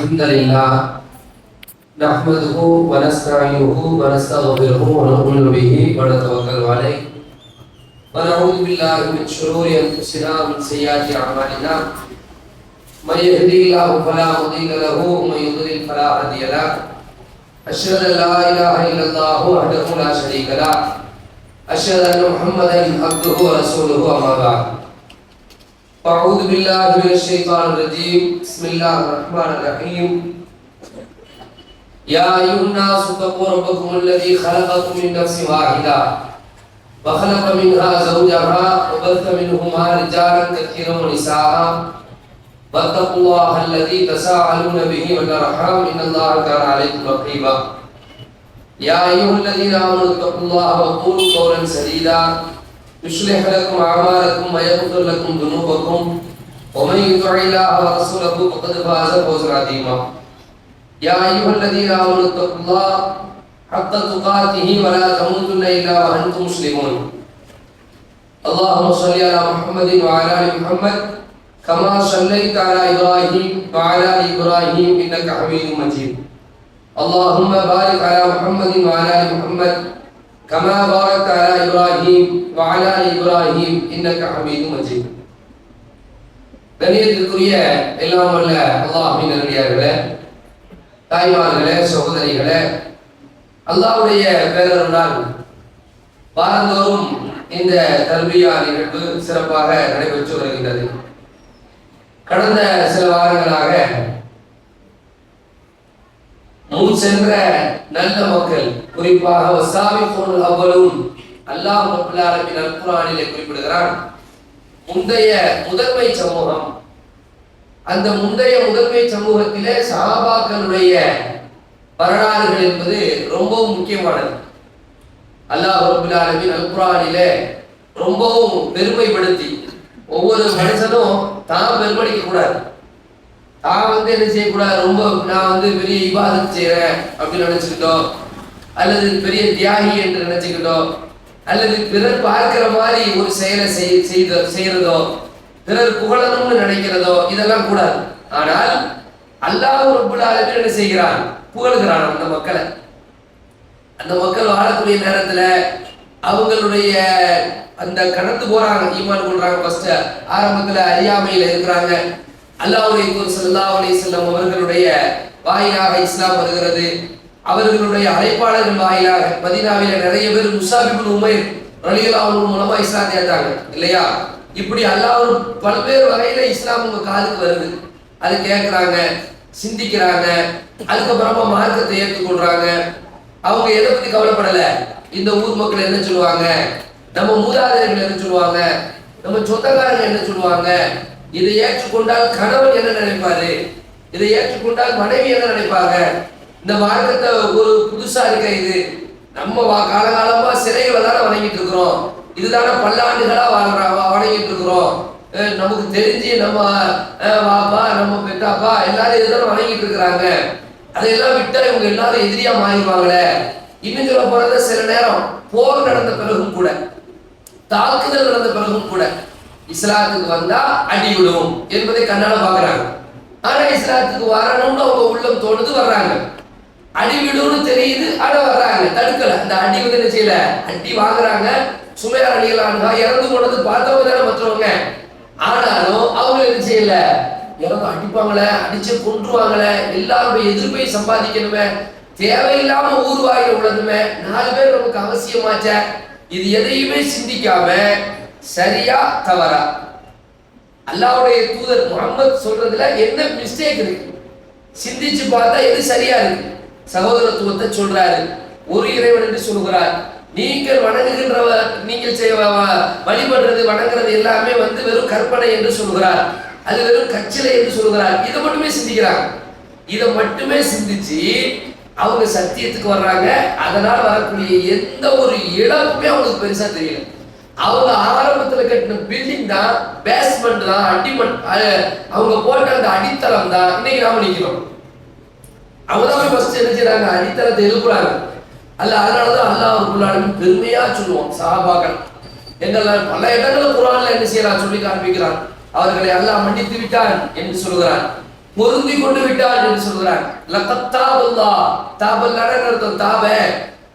الحمد لله نحمده ونستعينه ونستغفره ونؤمن به ونتوكل عليه ونعوذ بالله من شرور انفسنا ومن سيئات اعمالنا من يهده الله فلا مضل له ومن يضلل فلا هادي له اشهد ان لا اله الا الله وحده لا شريك له اشهد ان محمدا عبده ورسوله اما بعد أعوذ بالله من الشيطان الرجيم بسم الله الرحمن الرحيم يا أيها الناس اتقوا ربكم الذي خلقكم من نفس واحدة وخلق منها زوجها وبث منهما رجالا كثيرا ونساء واتقوا الله الذي تساءلون به والأرحام إن الله كان عليكم رقيبا يا أيها الذين آمنوا اتقوا الله وقولوا قولا سديدا يصلح لكم أعمالكم ويغفر لكم ذنوبكم ومن يطع الله ورسوله فقد فاز فوزا عظيما يا أيها الذين آمنوا اتقوا الله حق تقاته ولا تموتن إلا وأنتم مسلمون اللهم صل على محمد وعلى آل محمد كما صليت على إبراهيم وعلى آل إبراهيم إنك حميد مجيد اللهم بارك على محمد وعلى آل محمد كما باركت على إبراهيم وعلى آل إبراهيم إنك حميد مجيد. கண்ணியத்திற்குரிய எல்லாம் வல்ல அல்லாஹ்வின் நல்லடியார்களே, தாய்மார்களே, சகோதரிகளே, அல்லாஹ்வுடைய பேரருளால் வாரந்தோறும் இந்த தர்பியா நிகழ்வு சிறப்பாக நடைபெற்று வருகின்றது. கடந்த சில வாரங்களாக முன் சென்ற நல்ல மக்கள், குறிப்பாக வஸாபிகூனல் அவ்வலூன், அல்லாஹ் ரப்பல் ஆலமீன் அல் குர்ஆனிலே குறிப்பிடுகிறான், முந்தைய முதன்மை சமூகம், அந்த முந்தைய முதன்மை சமூகத்திலே சஹாபாக்களுடைய வரலாறுகள் என்பது ரொம்பவும் முக்கியமானது. அல்லாஹ் ரப்பல் ஆலமீன் அல் குர்ஆனிலே ரொம்பவும் பெருமைப்படுத்தி, ஒவ்வொரு மனுஷனும் தான் பெருமடிக்க கூடாது, தான் என்ன செய்யக்கூடாது, ரொம்ப நான் பெரிய இபாதத் செய்யறேன் அப்படின்னு நினைச்சுக்கிட்டோம், அல்லது பெரிய தியாகி என்று நினைச்சுக்கிட்டோம், அல்லது பிறர் பார்க்கிற மாதிரி ஒரு செயலை செய்யறதோ, பிறர் புகழணும்னு நினைக்கிறதோ, இதெல்லாம் கூடாது. ஆனால் அல்லாஹ் ரப்பல் ஆலமீன் என்ன செய்கிறான், புகழுகிறான் அந்த மக்களை. அந்த மக்கள் வாழக்கூடிய நேரத்துல அவங்களுடைய அந்த கடந்து போறாங்க, ஈமான் கொள்றாங்க. ஃபர்ஸ்ட் ஆரம்பத்துல அறியாமையில இருக்கிறாங்க. அல்லாஹ்வுடைய தூதர் ஸல்லல்லாஹு அலைஹி வஸல்லம் அவர்களுடைய வாயிலாக இஸ்லாம் வருகிறது. அவர்களுடைய அழைப்பாளர்கள் வாயிலாக மதீனாவில நிறைய பேர் முஸாப் இப்னு உமைர் ரலியல்லாஹு அன்ஹு மூலமா இஸ்லாத்தை ஏற்றாங்க இல்லையா? இப்படி அல்லாஹ் பல்வேறு வகையில இஸ்லாம் உங்க காதுக்கு வருது. அது கேட்கறாங்க, சிந்திக்கிறாங்க, அதுக்கப்புறமா மார்க்கத்தை ஏற்றுக்கொள்றாங்க. அவங்க எதை பத்தி கவலைப்படல, இந்த ஊர் மக்கள் என்ன சொல்லுவாங்க, நம்ம மூதாதையர்கள் என்ன சொல்லுவாங்க, நம்ம சொந்தக்காரங்க என்ன சொல்லுவாங்க, இதை ஏற்றுக்கொண்டால் கணவன் என்ன நினைப்பாரு, இதை ஏற்றுக்கொண்டால் மனைவி என்ன நினைப்பாங்க, இந்த மார்க்கத்தை ஒரு புதுசா இருக்க, இது நம்ம காலகாலமா சிலைகளை தானே வணங்கிட்டு இருக்கிறோம், இதுதானே பல்லாண்டுகளா வணங்கிட்டு இருக்கிறோம், நமக்கு தெரிஞ்சு நம்ம வாப்பா நம்ம பெத்தாப்பா எல்லாரும் இதுதானே வணங்கிட்டு இருக்கிறாங்க, அதையெல்லாம் விட்டா இவங்க எல்லாரும் எதிரியா மாறிடுவாங்களே. இன்னும் சொல்ல போறத சில நேரம் போர் நடந்த பிறகும் கூட, தாக்குதல் நடந்த பிறகும் கூட இஸ்லாத்துக்கு வந்தா அடி விடும் என்பதை கண்ணால பாக்குறாங்க. ஆனா இஸ்லாத்துக்கு வரணும்னு அவங்க உள்ளம் தோணுது, வர்றாங்க. அடி விடும்னு தெரியுது, ஆனா வர்றாங்க, தடுக்கல. அந்த அடி வந்து என்ன செய்யல, அடி வாங்குறாங்க. சுமையா அடிகளாங்க, இறந்து போனது பார்த்தவங்க தானே மற்றவங்க. ஆனாலும் அவங்க என்ன செய்யல, இறந்து அடிப்பாங்களே, அடிச்சு கொன்றுவாங்களே, எல்லாருடைய எதிர்ப்பை சம்பாதிக்கணுமே, தேவையில்லாம ஊர்வாயில உள்ளதுமே, 4 பேர் நமக்கு அவசியமாச்ச, இது எதையுமே சிந்திக்காம சரியா தவறா, அல்லாஹ்வுடைய தூதர் முஹம்மது சொல்றதுல என்ன மிஸ்டேக் இருக்கு, சிந்திச்சு பார்த்தா எது சரியா இருக்கு. சகோதரத்துவத்தை சொல்றாரு, ஒரு இறைவன் என்று சொல்கிறார். நீங்கள் வணங்குகின்றவர், நீங்கள் வழிபடுறது வணங்குறது எல்லாமே வெறும் கற்பனை என்று சொல்கிறார், அது வெறும் கச்சிலை என்று சொல்கிறார். இதை மட்டுமே சிந்திக்கிறாங்க. இதை மட்டுமே சிந்திச்சு அவங்க சத்தியத்துக்கு வர்றாங்க. அதனால வரக்கூடிய எந்த ஒரு இழப்புமே அவங்களுக்கு பெருசா தெரியல. அவங்க ஆரம்பத்துல கட்டின பில்டிங் தான், பேஸ்மெண்ட் தான், அடிமட், அவங்க போட்ட அந்த அடித்தளம் தான் இன்னைக்கு நாம நிக்கிறோம். அவங்கதான் ஃபர்ஸ்ட் என்ன செய்யறாங்க, அடித்தளத்தை எழுப்புறாங்க. அதனாலதான் அல்லாஹ் ரப்பல் ஆலமீன் பெருமையா சொல்லுவோம், சஹாபாக்கள் எங்கள் பல இடங்களில் குர்ஆன்ல என்ன செய்யறான் சொல்லி காண்பிக்கிறான். அவர்களை அல்லாஹ் மன்னித்து விட்டான் என்று சொல்கிறான். பொருந்தி கொண்டு விட்டான் என்று சொல்கிறான். லகத் தாபல்லாஹ், தாபல்லாஹ் அர்த்தம் தாப,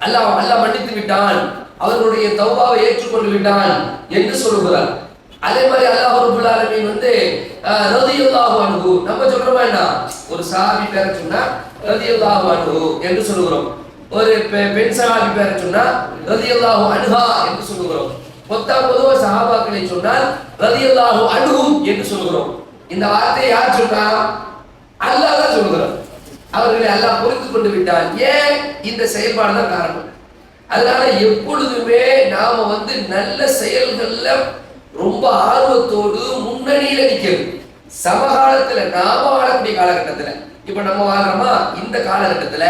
அல்லாஹ் மன்னித்து விட்டான், அவர்களுடைய தௌபாவை ஏற்றுக்கொண்டு விட்டான் என்று சொல்கிறார். அதே மாதிரி அல்லாஹ் ரப்பல் ஆலமீன் வந்து ரலியல்லாஹு அன்ஹு, நம்ம சொல்றோமா என்ன, ஒரு சஹாபி பேரை சொன்னா ரலியல்லாஹு அன்ஹு என்று சொல்கிறோம், ஒரு பெண் சஹாபி பேரை சொன்னா ரலியல்லாஹு அன்ஹா என்று சொல்கிறோம். பொதுவாக சஹாபாக்களை சொன்னால் ரலியல்லாஹு அன்ஹும் என்று சொல்கிறோம். இந்த வார்த்தையை யார் சொன்னா? அல்லாஹ் தான் சொல்கிறார். அவர்களை அல்லாஹ் பொறுத்து கொண்டு விட்டான். ஏன்? இந்த செயல்பாடு தான் காரணம். அதனால எப்பொழுதுமே நாம வந்து நல்ல செயல்கள்ல ரொம்ப ஆர்வத்தோடு முன்னணியில நிக்கிறது. சமகாலத்துல நாம வாழக்கூடிய காலகட்டத்துல, இப்ப நம்ம வாழ்றோமா, இந்த காலகட்டத்துல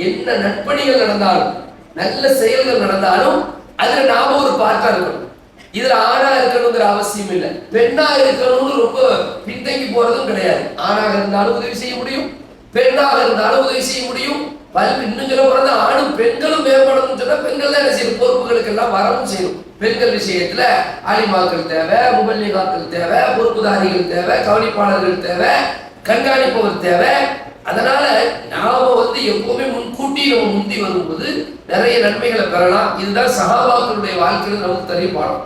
என்ன நட்பணிகள் நடந்தாலும் நல்ல செயல்கள் நடந்தாலும் அதுல நாம ஒரு பார்ட்டா இருக்கணும். இதுல ஆணா இருக்கணுங்கிற அவசியம் இல்லை, பெண்ணா இருக்கணும்னு ரொம்ப பின்தங்கி போறதும் கிடையாது. ஆணாக இருந்தாலும் உதவி செய்ய முடியும், பெண்ணாக இருந்தாலும் உதவி செய்ய முடியும். இன்னும் சொல்ல போறது ஆணும் பெண்களும் மேம்படணும்னு சொன்னா பெண்கள் தான் என்ன செய்யணும், பொறுப்புகளுக்கு எல்லாம் வரவும் செய்யணும். பெண்கள் விஷயத்துல ஆலிமாக்கள் தேவை, முபல்லிகாக்கள் தேவை, பொறுப்புதாரிகள் தேவை, கவனிப்பாளர்கள் தேவை, கண்காணிப்பவர் தேவை. அதனால நாம வந்து எப்பவுமே முன்கூட்டி நம்ம முந்தி வரும்போது நிறைய நன்மைகளை பெறலாம். இதுதான் சஹாபாக்களுடைய வாழ்க்கையில் நமக்கு தெரிய பாடம்.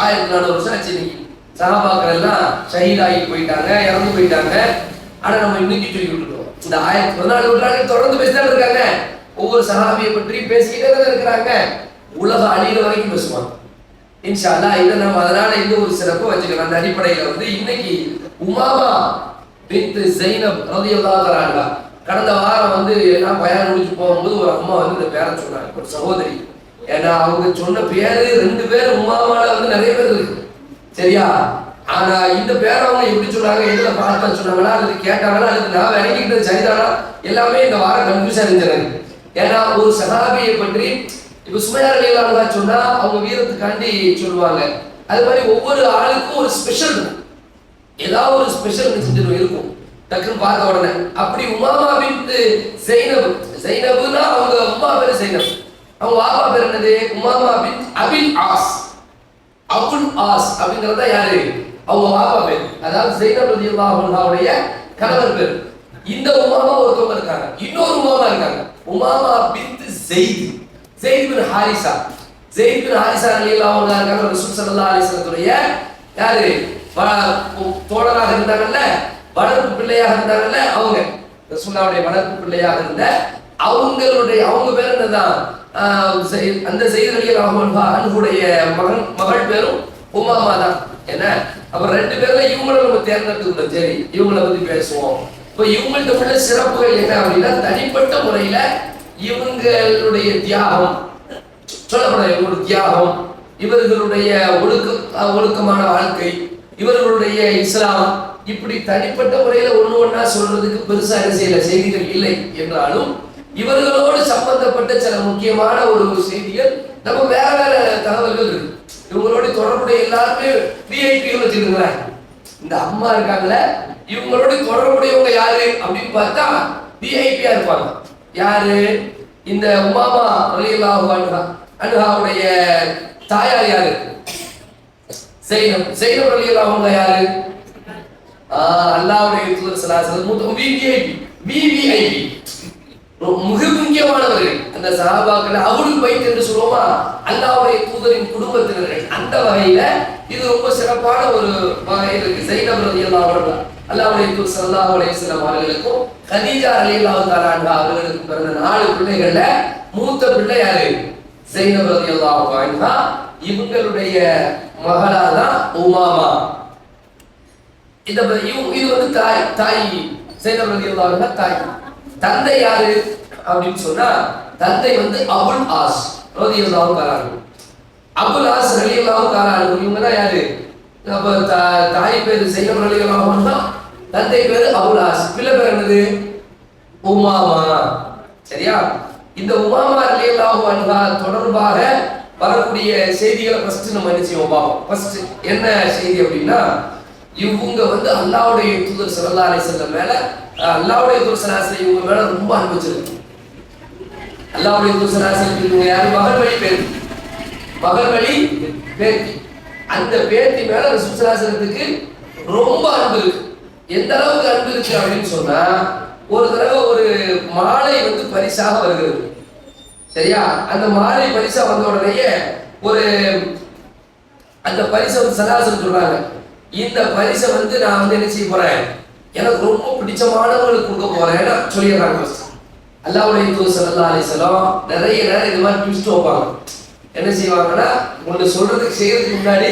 1400 வருஷம் ஆச்சு. இன்னைக்கு சஹாபாக்கள் எல்லாம் ஷஹீதாகி போயிட்டாங்க, இறந்து போயிட்டாங்க. ஆனா நம்ம இன்னைக்கு சொல்லி விட்டுருக்கோம். இந்த 1400 நூற்றாண்டு தொடர்ந்து பேசிதான் இருக்காங்க. ஒவ்வொரு சஹாபியை பற்றி பேசிக்கிட்டே தான் இருக்கிறாங்க. உலக அழியிற வரைக்கும் பேசுவாங்க இன்ஷா அல்லாஹ். இதை நம்ம அதனால இந்த ஒரு சிறப்பு வச்சுக்கலாம். அந்த அடிப்படையில வந்து இன்னைக்கு உமாமா பின்த் ஸைனப் ரலியல்லாஹு தஆலா, கடந்த வாரம் வந்து எல்லாம் பயான் முடிச்சு போகும்போது ஒரு அம்மா வந்து இந்த பேரை சொன்னாங்க, ஒரு சகோதரி. ஏன்னா அவங்க சொன்ன பேரு 2 பேர் உமாமால வந்து நிறைய பேர் இருக்கு, சரியா? ஆனா இந்த பேரை அவங்க எப்படி சொன்னாங்க, எதுல பார்த்தா சொன்னாங்களா, அல்லது கேட்டாங்களா, அல்லது நான் விளங்கிக்கிட்டது சரிதானா, எல்லாமே இந்த வாரம் கன்ஃபியூஷன் இருந்துச்சு. ஏன்னா ஒரு சஹாபியை பற்றி இப்ப சுமையா ரலியல்லாஹு அன்ஹா சொன்னா அவங்க வீரத்துக்காண்டி சொல்லுவாங்க. அது மாதிரி ஒவ்வொரு ஆளுக்கும் ஒரு ஸ்பெஷல் இருக்கும், ஏதாவது ஒரு ஸ்பெஷல் மெசேஜ் இருக்கும் டக்குன்னு பார்த்த உடனே. அப்படி உமாமா பின்த் ஸைனப், ஸைனப்னா அவங்க அம்மா பேரு ஸைனப், அவங்க வாப்பா பேர் என்னது, உமாமா பின்த் அபில் ஆஸ். அபுல் ஆஸ் அப்படிங்கறத யாரு, அவங்க வாப்பா பேர். அதாவது ஸைனப் ரலியல்லாஹு அன்ஹாவுடைய கணவர் பேர். இந்த உமாமா ஒருத்தவங்க இருக்காங்க, இன்னொரு உமாமா இருக்காங்க, உமாமா பின்த் ஸைத், ஸைத் பின் ஹாரிஸா. ஸைத் பின் ஹாரிஸா ரலியல்லாஹு அன்ஹு இருக்காங்க, ரசூல் ஸல்லல்லாஹு அலைஹி வஸல்லத்துடைய யாரு தோழராக இருந்தாங்கல்ல, வளர்ப்பு பிள்ளையாக இருந்தாங்கல்ல, அவங்க ரசூலுல்லாஹ்வுடைய வளர்ப்பு பிள்ளையாக இருந்த அவங்க பேர் என்னதான், அந்த ஸைத் ரலியல்லாஹு அன்ஹுடைய மகள் பேரும் உமாமா தான். என்ன அப்ப 2 பேர்ல இவங்களை நம்ம தேர்ந்தெடுத்துக்கிட்டோம். சரி, இவங்களை பத்தி பேசுவோம். இப்ப இவங்கள்ட்ட உள்ள சிறப்புகள் என்ன அப்படின்னா, தனிப்பட்ட முறையில இவங்களுடைய தியாகம் சொல்லப்பட, இவங்களுடைய தியாகம், இவர்களுடைய ஒழுக்கமான வாழ்க்கை, இவர்களுடைய இஸ்லாம், இப்படி தனிப்பட்ட முறையில ஒண்ணா சொல்றதுக்கு பெருசா என்ன செய்திகள் இல்லை என்றாலும் இவர்களோடு சம்பந்தப்பட்ட சில முக்கியமான ஒரு செய்திகள் நம்ம வேற வேற தகவல்கள் இருக்கு. இவங்களோட தொடர்புடைய எல்லாருமே விஐபிகள் வச்சிருக்கிறாங்க. இந்த அம்மா இருக்காங்கல்ல, இவங்களோட தொடர்புடையவங்க யாரு அப்படின்னு பார்த்தா விஐபியா இருப்பாங்க. யாரு? இந்த உமாமா ரலியல்லாஹு அன்ஹாவுடைய தாயார் யாரு? ஸைனப். ஸைனப் ரலியல்லாஹு அன்ஹா யாரு? அல்லாஹ்வுடைய தூதர் ஸல்லல்லாஹு அலைஹி வஸல்லம் விவிஐபி, மிக முக்கியமானவர்கள். அந்த சஹாபாக்கள் அஹ்லுல் பைத் என்று சொல்லுவோமா, அல்லாஹ்வுடைய தூதரின் குடும்பத்தினர்கள். அந்த வகையில இது ரொம்ப சிறப்பான ஒரு வகையில் இருக்கு. ஸைனப் ரலியல்லாஹு அன்ஹா அல்லாஹ்வுடைய தூதர் ஸல்லல்லாஹு அலைஹி வஸல்லம் அவர்களுக்கும் கதீஜா ரலியல்லாஹு தஆலா அன்ஹா அவர்களுக்கும் பிறந்த 4 பிள்ளைகள்ல மூத்த பிள்ளை யாரு? ஸைனப் ரலியல்லாஹு அன்ஹா. இவங்களுடைய மகளா தான் உமாமா. இது வந்து தாய் ஸைனப் ரலியல்லாஹு அன்ஹா தாய். தந்தை யாரு அப்படின்னு சொன்னா, தந்தை வந்து அபுல் ஆஸ் ரலியல்லாஹு தஆலா. அபுல் ஆஸ் ரலியல்லாஹு தஆலா இவங்க தான் யாரு? அப்ப தாய் பேரு ஸைனப் ரலியல்லாஹு அன்ஹா, தந்தை பேரு அபுல் ஆஸ், பிள்ளை பேர் என்னது? உமாமா. சரியா? இந்த உமாமா ரலியல்லாஹு அன்ஹா தொடர்பாக வரக்கூடிய செய்திகளை ஃபர்ஸ்ட் நம்ம என்ன செய்வோம் பார்ப்போம். ஃபர்ஸ்ட் என்ன செய்தி அப்படின்னா, இவங்க வந்து அல்லாஹ்வுடைய தூதர் ஸல்லல்லாஹு அலைஹி வஸல்லம் மேல, அல்லாஹ்வுடைய தூதர் ஸல்லல்லாஹு அலைஹி வஸல்லம் இவங்க மேல ரொம்ப அன்பு வச்சிருக்காங்க. அல்லாஹ்வுடைய தூதர் ஸல்லல்லாஹு அலைஹி வஸல்லம் இவங்க யாரு? மகள் வழி பேத்தி. அந்த பேத்தி மேல ரசூல் ஸல்லல்லாஹு அலைஹி வஸல்லத்துக்கு ரொம்ப அன்பு இருக்கு. எந்த அளவுக்கு அன்பு இருக்கு அப்படின்னு சொன்னா, ஒரு தடவை ஒரு மாலை வந்து பரிசாக வருகிறது. சரியா? அந்த மாலை பரிசா வந்த உடனேயே ஒரு அந்த பரிசை வந்து சதாசன் சொல்றாங்க, இந்த பரிசை வந்து நான் வந்து என்ன செய்ய போறேன், எனக்கு ரொம்ப பிடிச்சமானவங்களுக்கு கொடுக்க போறேன்னு சொல்லிடுறாங்க. அல்லாஹ்வுடைய தூதர் ஸல்லல்லாஹு அலைஹி வஸல்லம் நிறைய நேரம் இது மாதிரி ட்விஸ்ட் வைப்பாங்க. என்ன செய்வாங்கன்னா, உங்களுக்கு சொல்றதுக்கு செய்யறதுக்கு முன்னாடி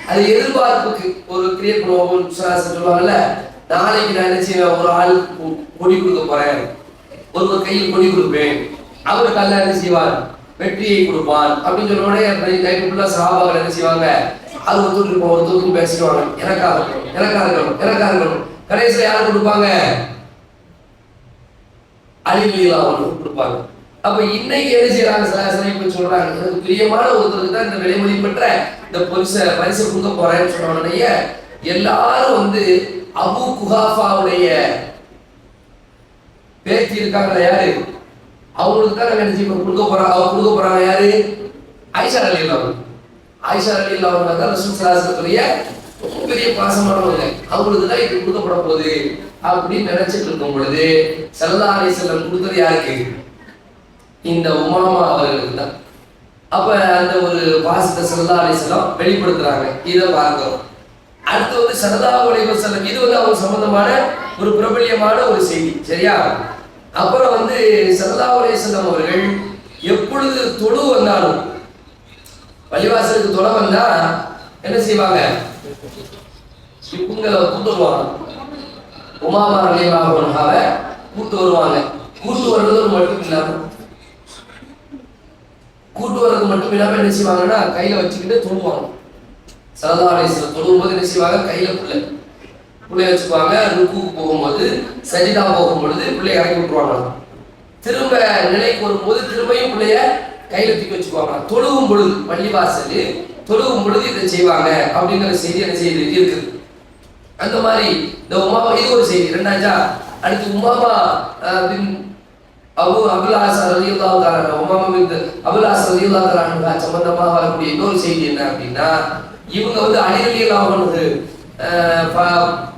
அது எதிர்பார்ப்புக்கு ஒரு கிரியேட் பண்ணுவோம். சொல்லுவாங்கல்ல, நாளைக்கு நான் என்ன செய்வேன், ஒரு ஆள் கொடி கொடுக்க போறேன், ஒருவர் கையில் கொடி கொடுப்பேன், அவருக்கு அல்ல என்ன செய்வார், வெற்றியை கொடுப்பான் அப்படின்னு சொன்ன உடனே நைட்டு ஃபுல்லா சஹாபாக்கள் என்ன செய்வாங்க, அது ஒருத்தருக்கு பேசிடுவாங்க, எனக்காக இருக்கணும், எனக்காக இருக்கணும், எனக்காக இருக்கணும். கடைசியில் யார் கொடுப்பாங்க, அலிலிலா கொடுப்பாங்க. அப்ப இன்னைக்கு என்ன செய்யறாங்க, இப்ப சொல்றாங்க, எனக்கு பிரியமான ஒருத்தருக்கு தான் இந்த விலைமதிப்பற்ற இந்த பரிசை கொடுக்க போறேன்னு சொன்ன உடனே எல்லாரும் வந்து அபூ குஹாஃபாவுடைய பேத்தி இருக்காங்களா யாரு, அவங்களுக்கு தான் நாங்க என்ன செய்ய கொடுக்க போறாங்க யாரு, ஆயிஷா ரலியல்லாஹு. ஆயிஷா ரலியல்லாஹு தான் ரசூல் ஸல்லல்லாஹு அலைஹி வஸல்லம் ரொம்ப பெரிய பாசமானவங்க, அவங்களுக்கு தான் இது கொடுக்கப்பட போகுது அப்படின்னு நினைச்சிட்டு இருக்கும் பொழுது ஸல்லல்லாஹு அலைஹி வஸல்லம் கொடுத்தது யாருக்கு, இந்த உமாமா அவர்களுக்கு தான். அப்ப அந்த ஒரு பாசத்தை ஸல்லல்லாஹு அலைஹி வஸல்லம் வெளிப்படுத்துறாங்க. இதை பார்க்கிறோம். அடுத்து வந்து ஸல்லல்லாஹு அலைஹி வஸல்லம், இது வந்து அவங்க சம்பந்தமான ஒரு பிரபல்யமான ஒரு செய்தி. சரியா? அப்புறம் வந்து ஸல்லல்லாஹு அலைஹி வஸல்லம் அவர்கள் எப்பொழுது தொழு வந்தாலும், பள்ளிவாசலுக்கு தொழ வந்தா என்ன செய்வாங்க, இவங்களை கூட்டு வருவாங்க, உமாமா ரலியல்லாஹு அன்ஹாவை கூட்டு வருவாங்க. கூட்டு வர்றது மட்டும் இல்லாம என்ன செய்வாங்கன்னா, கையில வச்சுக்கிட்டு தொழுவாங்க. ஸல்லல்லாஹு அலைஹி வஸல்லம் தொழும்போது என்ன செய்வாங்க, கையில புள்ளைய வச்சுக்குவாங்க. ருக்குக்கு போகும்போது, சஜிதா போகும்பொழுது பிள்ளைய இறக்கி விட்டுருவாங்க. திரும்ப நிலைக்கு வரும்போது திரும்பியும் பிள்ளைய கையில தூக்கி வச்சுக்குவாங்க. தொழுகும் பொழுது, பள்ளிவாசல் தொழுகும் பொழுது இதை செய்வாங்க அப்படிங்கிற செய்தி என்ன செய்து இருக்குது. அந்த மாதிரி இந்த உமாமா, இது ஒரு செய்தி. ரெண்டாச்சா, அடுத்து உமாமா அபுல் ஆஸ் ரலியல்லாஹு தஆலா, உமாமா பின்த் அபுல் ஆஸ் ரலியல்லாஹு தஆலா சம்பந்தமாக வரக்கூடிய இன்னொரு செய்தி என்ன அப்படின்னா, இவங்க வந்து அலி ரலியல்லாஹு அன்ஹு,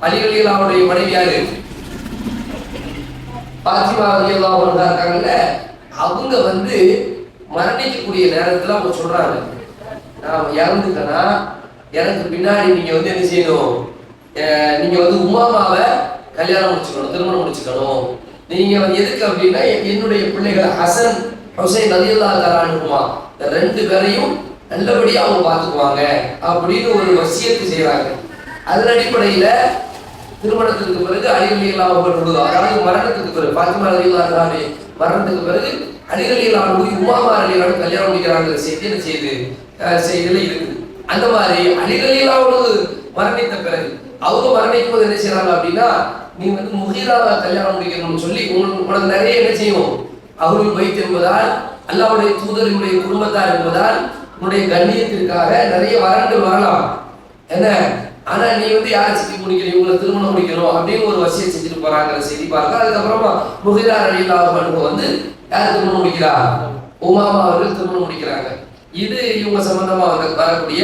அலி ரலியல்லாஹுடைய மனைவி யாரு, பாத்திமா ரலியல்லாஹு அன்ஹா இருக்காங்கல்ல, அவங்க வந்து மரணிக்கக்கூடிய நேரத்துல அவங்க சொல்றாங்க, நான் இறந்துட்டேன்னா எனக்கு பின்னாடி நீங்க வந்து என்ன செய்யணும், நீங்க வந்து உமாமாவை கல்யாணம் முடிச்சுக்கணும், திருமணம் முடிச்சுக்கணும். நீங்க வந்து எதுக்கு அப்படின்னா, என்னுடைய பிள்ளைகள் ஹசன் ஹுசைன் ரலியல்லாஹு தஆலா அன்ஹுமா ரெண்டு பேரையும் நல்லபடியா அவங்க பார்த்துக்குவாங்க அப்படின்னு ஒரு வசியத்து செய்யறாங்க. அதன் அடிப்படையில திருமணத்துக்கு பிறகு அலி ரலியல்லாஹு அன்ஹு, அதாவது மரணத்துக்கு பிறகு பாத்திமா ரலியல்லாஹு அன்ஹா மரணத்துக்கு பிறகு அலி ரலியல்லாஹு அன்ஹு உமாமா ரலியல்லாஹு அன்ஹு கல்யாணம் முடிக்கிறாங்க செய்தி என்ன செய்தியில இருக்குது. அந்த மாதிரி அலி ரலியல்லாஹு அன்ஹு மரணித்த பிறகு அவங்க மரணிக்கும் போது என்ன செய்யறாங்க அப்படின்னா, நீ வந்து முகீராவை கல்யாணம் முடிக்கணும்னு சொல்லி உனக்கு நிறைய என்ன செய்யும், அவர்கள் வைத்து என்பதால், அல்லாஹ்வுடைய தூதரினுடைய குடும்பத்தார் என்பதால் உன்னுடைய கண்ணியத்திற்காக நிறைய வரன்கள் வரலாம் என்ன, ஆனா நீ வந்து யாரை சிக்கி முடிக்கணும், இவங்களை திருமணம் முடிக்கணும் அப்படின்னு ஒரு வசியம் செஞ்சுட்டு போறாங்கிற செய்தி பார்க்க. அதுக்கப்புறமா முகீரா ரலியல்லாஹு அன்ஹு வந்து யார் திருமணம் முடிக்கிறா, உமாமா அவர்கள் திருமணம் முடிக்கிறாங்க. இது இவங்க சம்பந்தமா வரக்கூடிய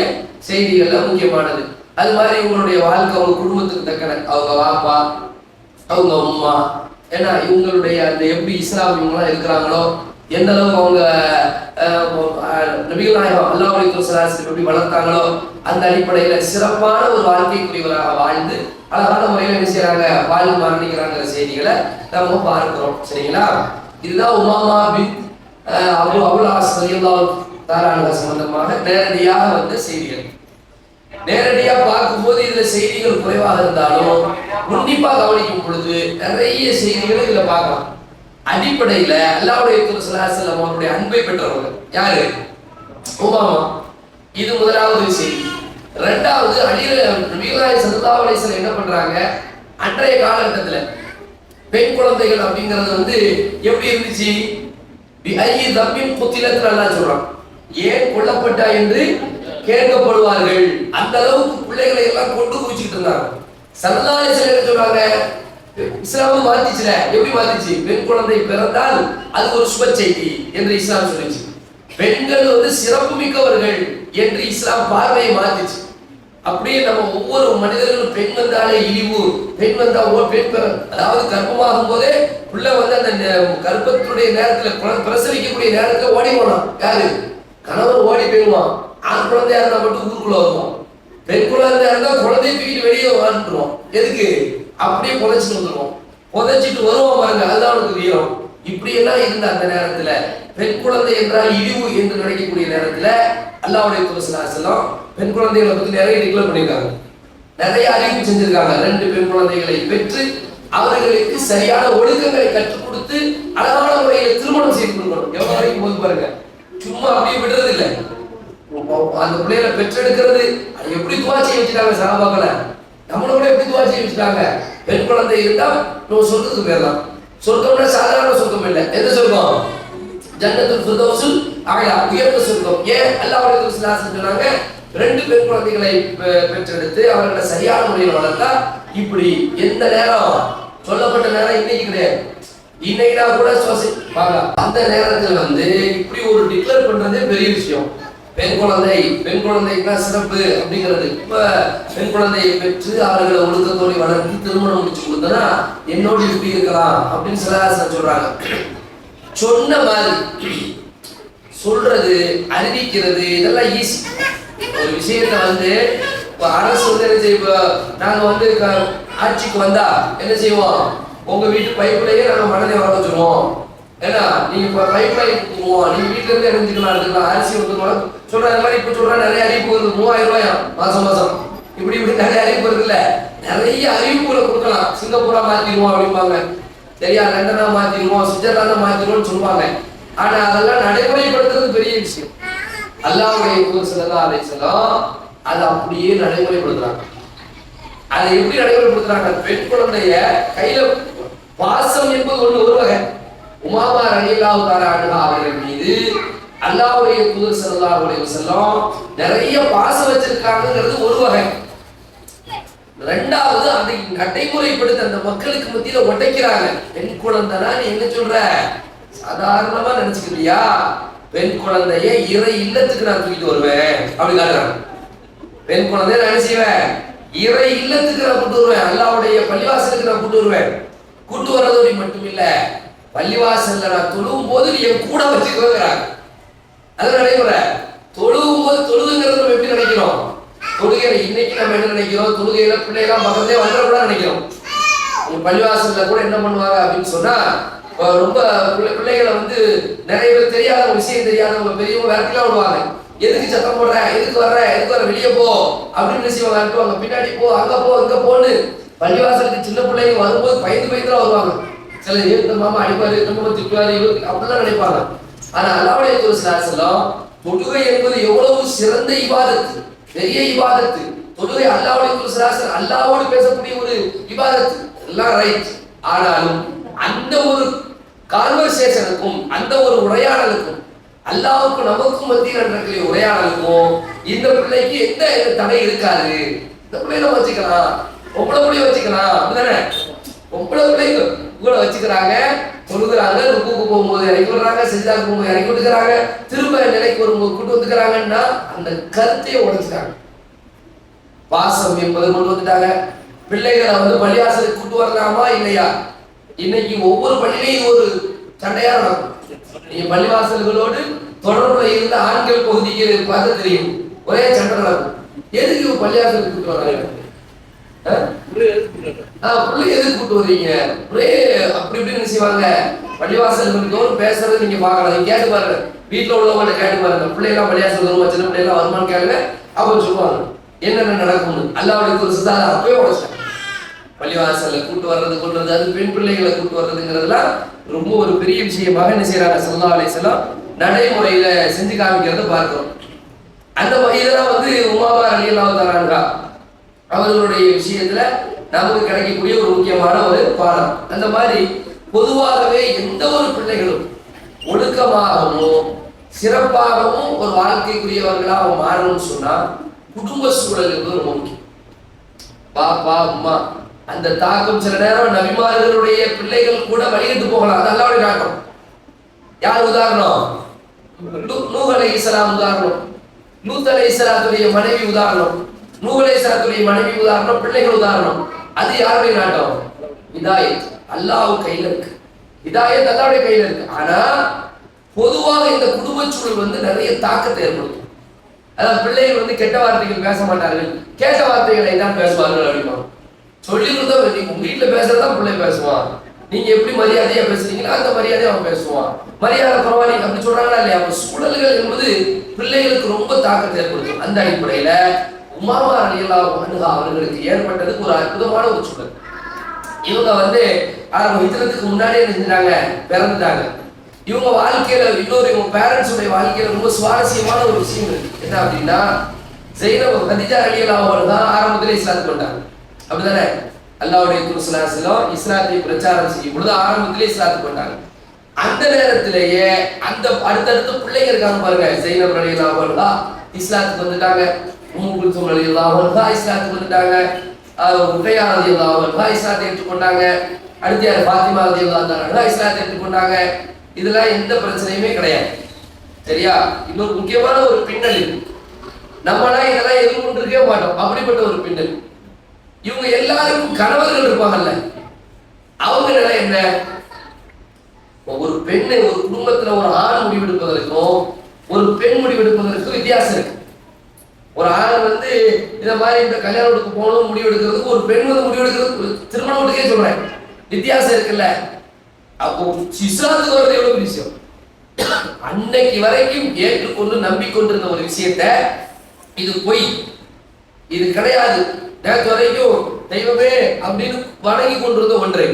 செய்திகள்ல முக்கியமானது. அது மாதிரி இவங்களுடைய வாழ்க்கை, அவங்க குடும்பத்துக்கு தக்கன, அவங்க வாப்பா, அவங்க அம்மா, ஏன்னா இவங்களுடைய அந்த எப்படி இஸ்லாம் இவங்களாம் இருக்கிறாங்களோ, எந்த அளவுக்கு அவங்க நபிகள் நாயகம் அல்லாஹ்வுடைய தூதர் எப்படி வளர்த்தாங்களோ, அந்த அடிப்படையில சிறப்பான ஒரு வாழ்க்கைக்குரியவராக வாழ்ந்து அழகான முறையில் என்ன செய்யறாங்க, வாழ்ந்து மரணிக்கிறாங்கிற செய்திகளை நம்ம பார்க்கிறோம். சரிங்களா? இதுதான் உமாமா பின்த் அபுல் ஆஸ் ரலியல்லாஹு தஆலா அன்ஹா சம்பந்தமாக நேரடியாக வந்த செய்திகள். நேரடியா பார்க்கும்போது இதுல செய்திகள் குறைவாக இருந்தாலும் உன்னிப்பா கவனிக்கும் பொழுது நிறைய செய்திகளை இதுல பார்க்கலாம். அடிப்படையில அல்லாஹ்வுடைய தூதர் ஸல்லல்லாஹு அலைஹி வஸல்லம் அவருடைய அன்பை பெற்றவங்க யாரு, உமாமா. இது முதலாவது செய்தி. இரண்டாவது, நபிகள் ஸல்லல்லாஹு அலைஹி வஸல்லம் என்ன பண்றாங்க, அன்றைய காலகட்டத்துல பெண் குழந்தைகள் அப்படிங்கிறது வந்து எப்படி இருந்துச்சு, பிஐ தம்பின் குத்திலத்துல அல்லாஹ் சொல்றான், ஏன் கொல்லப்பட்டா என்று கேட்கப்படுவார்கள். அந்த அளவுக்கு பிள்ளைகளை எல்லாம் கொண்டு குவிச்சுட்டு இருந்தாங்க. ஸல்லல்லாஹு அலைஹி வஸல்லம் சொல்றாங்க, இஸ்லாம் மாத்திச்சுல, எப்படி மாத்திச்சு, பெண் குழந்தை பிறந்தால் அது ஒரு சுப செய்தி என்று இஸ்லாம் சொல்லிச்சு. பெண்கள் வந்து சிறப்பு மிக்கவர்கள் என்று இஸ்லாம் பார்வையை மாத்திச்சு. அப்படியே நம்ம ஒவ்வொரு மனிதர்களும் பெண் வந்தாலே இழிவு, பெண் வந்தா பெண் அதாவது கர்ப்பமாகும் போதே உள்ள வந்து அந்த கர்ப்பத்துடைய நேரத்துல பிரசவிக்கக்கூடிய நேரத்துல ஓடி போனான். யாரு? கணவன் ஓடி போயிடுவான். ஆண் குழந்தையா இருந்தா மட்டும் ஊருக்குள்ள வருவான். பெண் குழந்தையா இருந்தா குழந்தைய தூக்கிட்டு வெளியே வாழ்ந்துருவோம். எதுக்கு? அப்படியே புதைச்சிட்டு வந்துடுவோம். புதைச்சிட்டு வருவோம் பாருங்க, அதுதான் அவனுக்கு வீரம். இப்படி எல்லாம் இருந்த அந்த நேரத்துல பெண் குழந்தை என்றால் இழிவு என்று நினைக்கக்கூடிய நேரத்துல அல்லாஹ்வுடைய தூதர் ஸல்லல்லாஹு அலைஹி வஸல்லம் பெண் குழந்தைகளை பத்தி நிறைய டிக்ளேர் பண்ணியிருக்காங்க, நிறைய அறிவு செஞ்சிருக்காங்க. 2 பெண் குழந்தைகளை பெற்று அவர்களுக்கு சரியான ஒழுக்கங்களை கற்றுக் கொடுத்து அழகான முறையில் திருமணம் செய்து கொடுக்கணும். எவ்வளவு வரைக்கும் போது பாருங்க, சும்மா அப்படியே விடுறது இல்லை. அந்த பிள்ளைகளை பெற்றெடுக்கிறது அது எப்படி துவா செய்ய வச்சுட்டாங்க சஹாபாக்களை, நம்மளோட எப்படி துவா செய்ய வச்சுட்டாங்க. பெண் குழந்தை இருந்தா நம்ம சொர்க்கத்துக்கு போயிடலாம். சொர்க்கம்னா சாதாரண சொர்க்கம் இல்லை. எந்த சொர்க்கம்? ஜன்னத்துல் ஃபிர்தௌஸுல் அலா, உயர்ந்த சொர்க்கம். ஏன்? அல்லாஹ்வுடைய தூதர் ஸல்லல்லாஹு அலைஹி வஸல்லம் சொன்னாங்க, 2 பெண் குழந்தைகளை பெற்றெடுத்து அவர்களை சரியான முறையில் வளர்த்தா இப்படி எந்த நேரம் சொல்லப்பட்ட நேரம் இன்னைக்கு கிடையாது. இன்னைக்கு கூட அந்த நேரத்தில் வந்து இப்படி ஒரு டிக்ளேர் பண்றதே பெரிய விஷயம். பெண் குழந்தைக்கு சிறப்பு அப்படிங்கிறது. இப்ப பெண் குழந்தையை பெற்று அவர்களை ஒழுக்கத்தோடு வளர்த்து திருமணம் முடிச்சு கொடுத்தனா என்னோடு இப்படி இருக்கலாம் அப்படின்னு சொல்றாங்க. சொன்ன மாதிரி சொல்றது, அறிவிக்கிறது இதெல்லாம் ஈஸி. ஒரு விஷயத்த வந்து அரசு வந்து என்ன செய்வோம், நாங்க வந்து ஆட்சிக்கு வந்தா என்ன செய்வோம், உங்க வீட்டு பைப்லயே நாங்க மனதை வர வச்சிருவோம். ஏன்னா நீங்க பைப் லைன் கொடுத்துருவோம், நீங்க வீட்டுல இருந்து இறந்துக்கலாம், எடுத்துக்கலாம், அரிசி வந்துருவோம் சொல்ற மாதிரி. இப்ப சொல்ற நிறைய அறிவிப்பு வருது, 3000 ரூபாயா மாசம் இப்படி நிறைய அறிவிப்பு வருது இல்ல. நிறைய அறிவிப்புகளை கொடுக்கலாம். சிங்கப்பூரா மாத்திடுவோம் அப்படிம்பாங்க, சரியா லண்டனா மாத்திடுவோம், சுவிட்சர்லாந்தா மாத்திடுவோம்னு சொல்லுவாங்க. ஆனா அதெல்லாம் நடைமுறைப்படுத்துறது பெரிய விஷயம். அல்லாஹ்வுடைய தூதர் ஸல்லல்லாஹு அலைஹி வஸல்லம் அதை அப்படியே நடைமுறைப்படுத்துறாங்க. அதை எப்படி நடைமுறைப்படுத்துறாங்க? பெண் குழந்தைய கையில பாசம் என்பது ஒரு வகை. உமாமா ரலியல்லாஹு தஆலா அன்ஹா அவர்கள் மீது அல்லாஹ்வுடைய தூதர் ஸல்லல்லாஹு அலைஹி வஸல்லம் நிறைய பாசம் வச்சிருக்காங்கிறது ஒரு வகை. ரெண்டாவது அதை நடைமுறைப்படுத்த அந்த மக்களுக்கு மத்தியில உடைக்கிறாங்க. பெண் குழந்தைனா நீ என்ன சொல்ற, சாதாரணமா நினைச்சுக்கிறியா? பெண் குழந்தைய இறை இல்லத்துக்கு நான் தூக்கிட்டு வருவேன் அப்படி காட்டுறாங்க. பெண் குழந்தைய நான் என்ன செய்வேன், இறை இல்லத்துக்கு நான் கூட்டு வருவேன், அல்லாஹ்வுடைய பள்ளிவாசலுக்கு நான் கூட்டு வருவேன். கூட்டு வர்றதோடு மட்டும் இல்ல, பள்ளிவாசல்ல நான் தொழுவும் போது நீ என் கூட வச்சுக்கிறாங்க. அது நடைமுறை. தொழுவும் போது தொழுதுங்கிறது நம்ம எப்படி நினைக்கிறோம்? தொழுகையில இன்னைக்கு நம்ம என்ன நினைக்கிறோம், தொழுகையில பிள்ளைகளாம் பக்கத்தே வந்துடக்கூடாது நினைக்கிறோம். பள்ளிவாசல்ல கூட என்ன பண்ணுவாங்க அப்படின்னு சொன்னா, ரொம்ப பிள்ளைகளை வந்து நிறைய பேர் தெரியாத விஷயம் தெரியாதவங்க பெரியவங்க விரட்டிலாம் விடுவாங்க. எதுக்கு சத்தம் போடுற, எதுக்கு வர வெளியே போ அப்படின்னு செய்வாங்க, விரட்டுவாங்க. பின்னாடி போ, அங்க போ, இங்க போன்னு. பள்ளிவாசலுக்கு சின்ன பிள்ளைங்க வரும்போது பயந்து தான் வருவாங்க. சில இந்த மாமா அடிப்பாரு, நம்ம திட்டுவாரு, இவருக்கு அப்படிதான் நினைப்பாங்க. ஆனா அல்லாஹ்வுடைய தூதர் ஸல்லல்லாஹு அலைஹி வஸல்லம் தொழுகை என்பது எவ்வளவு சிறந்த இபாதத்து, பெரிய இபாதத்து. தொழுகை அல்லாஹ்வுடைய தூதர் ஸல்லல்லாஹு அலைஹி வஸல்லம் அல்லாஹ்வோடு பேசக்கூடிய ஒரு இபாதத்து, எல்லாம் ரைட். ஆனாலும் அந்த ஒரு கான்வர்சேஷனுக்கும் அந்த ஒரு உரையாடலுக்கும் அல்லாஹ்வுக்கும் நமக்கும் மத்தியில் நடக்கக்கூடிய உரையாடலுக்கும் இந்த பிள்ளைக்கு எந்த தடை இருக்காது. இந்த பிள்ளைகளை வச்சுக்கலாம், பொம்பளை பிள்ளைய வச்சுக்கலாம், அப்படிதானே? பொம்பளை பிள்ளைங்க கூட வச்சுக்கிறாங்க, தொழுகிறாங்க, ருக்குக்கு போகும்போது இறக்கி விடுறாங்க, செஞ்சாக்கு போகும்போது இறக்கி விட்டுக்கிறாங்க, திரும்ப நிலைக்கு வரும்போது கூட்டு வந்துக்கிறாங்கன்னா அந்த கருத்தையை உடைச்சிட்டாங்க. பாசம் என்பது கொண்டு வந்துட்டாங்க. பிள்ளைகளை வந்து பள்ளிவாசலுக்கு கூட்டு வரலாமா இல்லையா? இன்னைக்கு ஒவ்வொரு பள்ளியிலையும் ஒரு சண்டையா நடக்கும். நீங்க பள்ளிவாசல்களோடு தொடர்புல இருந்த ஆண்கள் பகுதிக்கு பார்த்து தெரியும், ஒரே சண்டை நடக்கும். எதுக்கு பள்ளிவாசலுக்கு கூட்டு வர்றாங்க? பிள்ளை எதுக்கு கூட்டு வர்றீங்க? அப்படி இப்படின்னு செய்வாங்க. பள்ளிவாசல்களோடு பேசுறது நீங்க பாக்கலாம், கேட்டு பாருங்க. வீட்டுல உள்ளவங்க கேட்டு பாருங்க, பிள்ளைலாம் பள்ளிவாசல் வருமா, சின்ன பிள்ளைலாம் வருமானு கேளுங்க. அப்ப சொல்லுவாங்க என்னென்ன நடக்கும்னு. அல்லாஹ்வுடைய ஒரு சித்தாந்த அப்பவே உடைச்சாங்க. பள்ளிவாசல்ல கூட்டு வர்றது கொள்றது, அது பெண் பிள்ளைகளை கூட்டு வர்றதுங்கிறதுலாம் ரொம்ப ஒரு பெரிய விஷயமாக என்ன செய்யறாங்க ஸல்லல்லாஹு அலைஹி வஸல்லம் நடைமுறையில செஞ்சு காமிக்கிறத பார்க்கிறோம். அந்த இதெல்லாம் வந்து உமாமா ரலியல்லாஹு தஆலா அன்ஹா அவர்களுடைய விஷயத்துல நமக்கு கிடைக்கக்கூடிய ஒரு முக்கியமான ஒரு பாடம். அந்த மாதிரி பொதுவாகவே எந்த ஒரு பிள்ளைகளும் ஒழுக்கமாகவும் சிறப்பாகவும் ஒரு வாழ்க்கைக்குரியவர்களாக மாறணும்னு சொன்னா குடும்ப சூழல் என்பது ரொம்ப முக்கியம். பாப்பா அம்மா அந்த தாக்கம் சில நேரம் நபிமார்களுடைய பிள்ளைகள் கூட வழிகிட்டு போகலாம். அது அல்லாஹ்வுடைய நாட்டம். யார் உதாரணம்? நூஹ் அலைஹிஸ்ஸலாம் உதாரணம், லூத் அலைஹிஸ்ஸலாத்துடைய மனைவி உதாரணம். நூஹ் அலைஹிஸ்ஸலாத்துடைய மனைவி உதாரணம், பிள்ளைகள் உதாரணம். அது யாருடைய நாட்டம்? ஹிதாயத் அல்லாஹ் கையில இருக்கு. ஹிதாயத் அல்லாஹ்வுடைய கையில இருக்கு. ஆனா பொதுவாக இந்த குடும்ப சூழல் வந்து நிறைய தாக்கத்தை ஏற்படுத்தும். அதாவது பிள்ளைகள் வந்து கெட்ட வார்த்தைகள் பேச மாட்டார்கள், கேட்ட வார்த்தைகளை தான் பேசுவார்கள் அப்படிமா சொல்லி கொடுத்தா. நீங்க உங்க வீட்டுல பேசுறதா பிள்ளை பேசுவான். நீங்க எப்படி மரியாதையா பேசுறீங்களோ அந்த மரியாதையா அவன் பேசுவான். மரியாதை பரவாயில்லை அப்படி சொல்றாங்களா இல்லையா? அப்ப சூழல்கள் என்பது பிள்ளைகளுக்கு ரொம்ப தாக்கத்தை ஏற்படுத்தும். அந்த அடிப்படையில உமாமா ரலியல்லாஹு அன்ஹா அவர்களுக்கு ஏற்பட்டதுக்கு ஒரு அற்புதமான ஒரு சூழல். இவங்க வந்து ஹிஜ்ரத்துக்கு முன்னாடியே செஞ்சாங்க, பிறந்துட்டாங்க. இவங்க வாழ்க்கையில இன்னொரு இவங்க பேரண்ட்ஸ் உடைய வாழ்க்கையில ரொம்ப சுவாரஸ்யமான ஒரு விஷயம் இருக்கு. என்ன அப்படின்னா, ஸைனப் கதீஜா ரலியல்லாஹு அன்ஹா ஆரம்பத்திலே இஸ்லாத்துக்கு வந்தாங்க. அப்படிதானே? அல்லாஹ்வுடைய தூதர் ஸல்லல்லாஹு அலைஹி வஸல்லம் இஸ்லாத்தை பிரச்சாரம் செய்யும் பொழுது ஆரம்பத்திலே இஸ்லாத்துக்கு வந்தாங்க. அந்த நேரத்திலேயே அந்த அடுத்தடுத்த பிள்ளைங்க இருக்காங்க பாருங்க. ஸைனப் ரலியல்லாஹு அன்ஹா இஸ்லாத்துக்கு வந்துட்டாங்க. உம்மு குல்சூம் ரலியல்லாஹு அன்ஹா இஸ்லாத்துக்கு வந்துட்டாங்க. ருக்கையா ரலியல்லாஹு அன்ஹா இஸ்லாத்தை ஏற்றுக்கொண்டாங்க. அடுத்து யார்? ஃபாத்திமா ரலியல்லாஹு அன்ஹா இஸ்லாத்தை ஏற்றுக்கொண்டாங்க. இதெல்லாம் எந்த பிரச்சனையுமே கிடையாது. சரியா? இன்னொரு முக்கியமான ஒரு பின்னல் இருக்கு. நம்மளாம் இதெல்லாம் எதிர்கொண்டிருக்கவே மாட்டோம். அப்படிப்பட்ட ஒரு பின்னல். இவங்க எல்லாருக்கும் கணவர்கள் இருப்பாங்கல்ல, அவங்க நிலை என்ன? ஒரு பெண்ணை ஒரு குடும்பத்துல ஒரு ஆண் முடிவெடுப்பதற்கும் ஒரு பெண் முடிவெடுப்பதற்கும் வித்தியாசம் இருக்கு. ஒரு ஆண் வந்து இந்த மாதிரி இந்த கல்யாணத்துக்கு போகணும் முடிவெடுக்கிறதுக்கு, ஒரு பெண் வந்து முடிவெடுக்கிறது, திருமண வீட்டுக்கே சொல்றேன், வித்தியாசம் இருக்குல்ல. அப்போ இஸ்லாத்துக்கு வர்றது எவ்வளவு விஷயம். அன்னைக்கு வரைக்கும் ஏற்றுக்கொண்டு நம்பிக்கொண்டிருந்த ஒரு விஷயத்த, இது பொய், இது கிடையாது, நேற்று வரைக்கும் தெய்வமே அப்படின்னு வணங்கி கொண்டிருந்த ஒன்றை,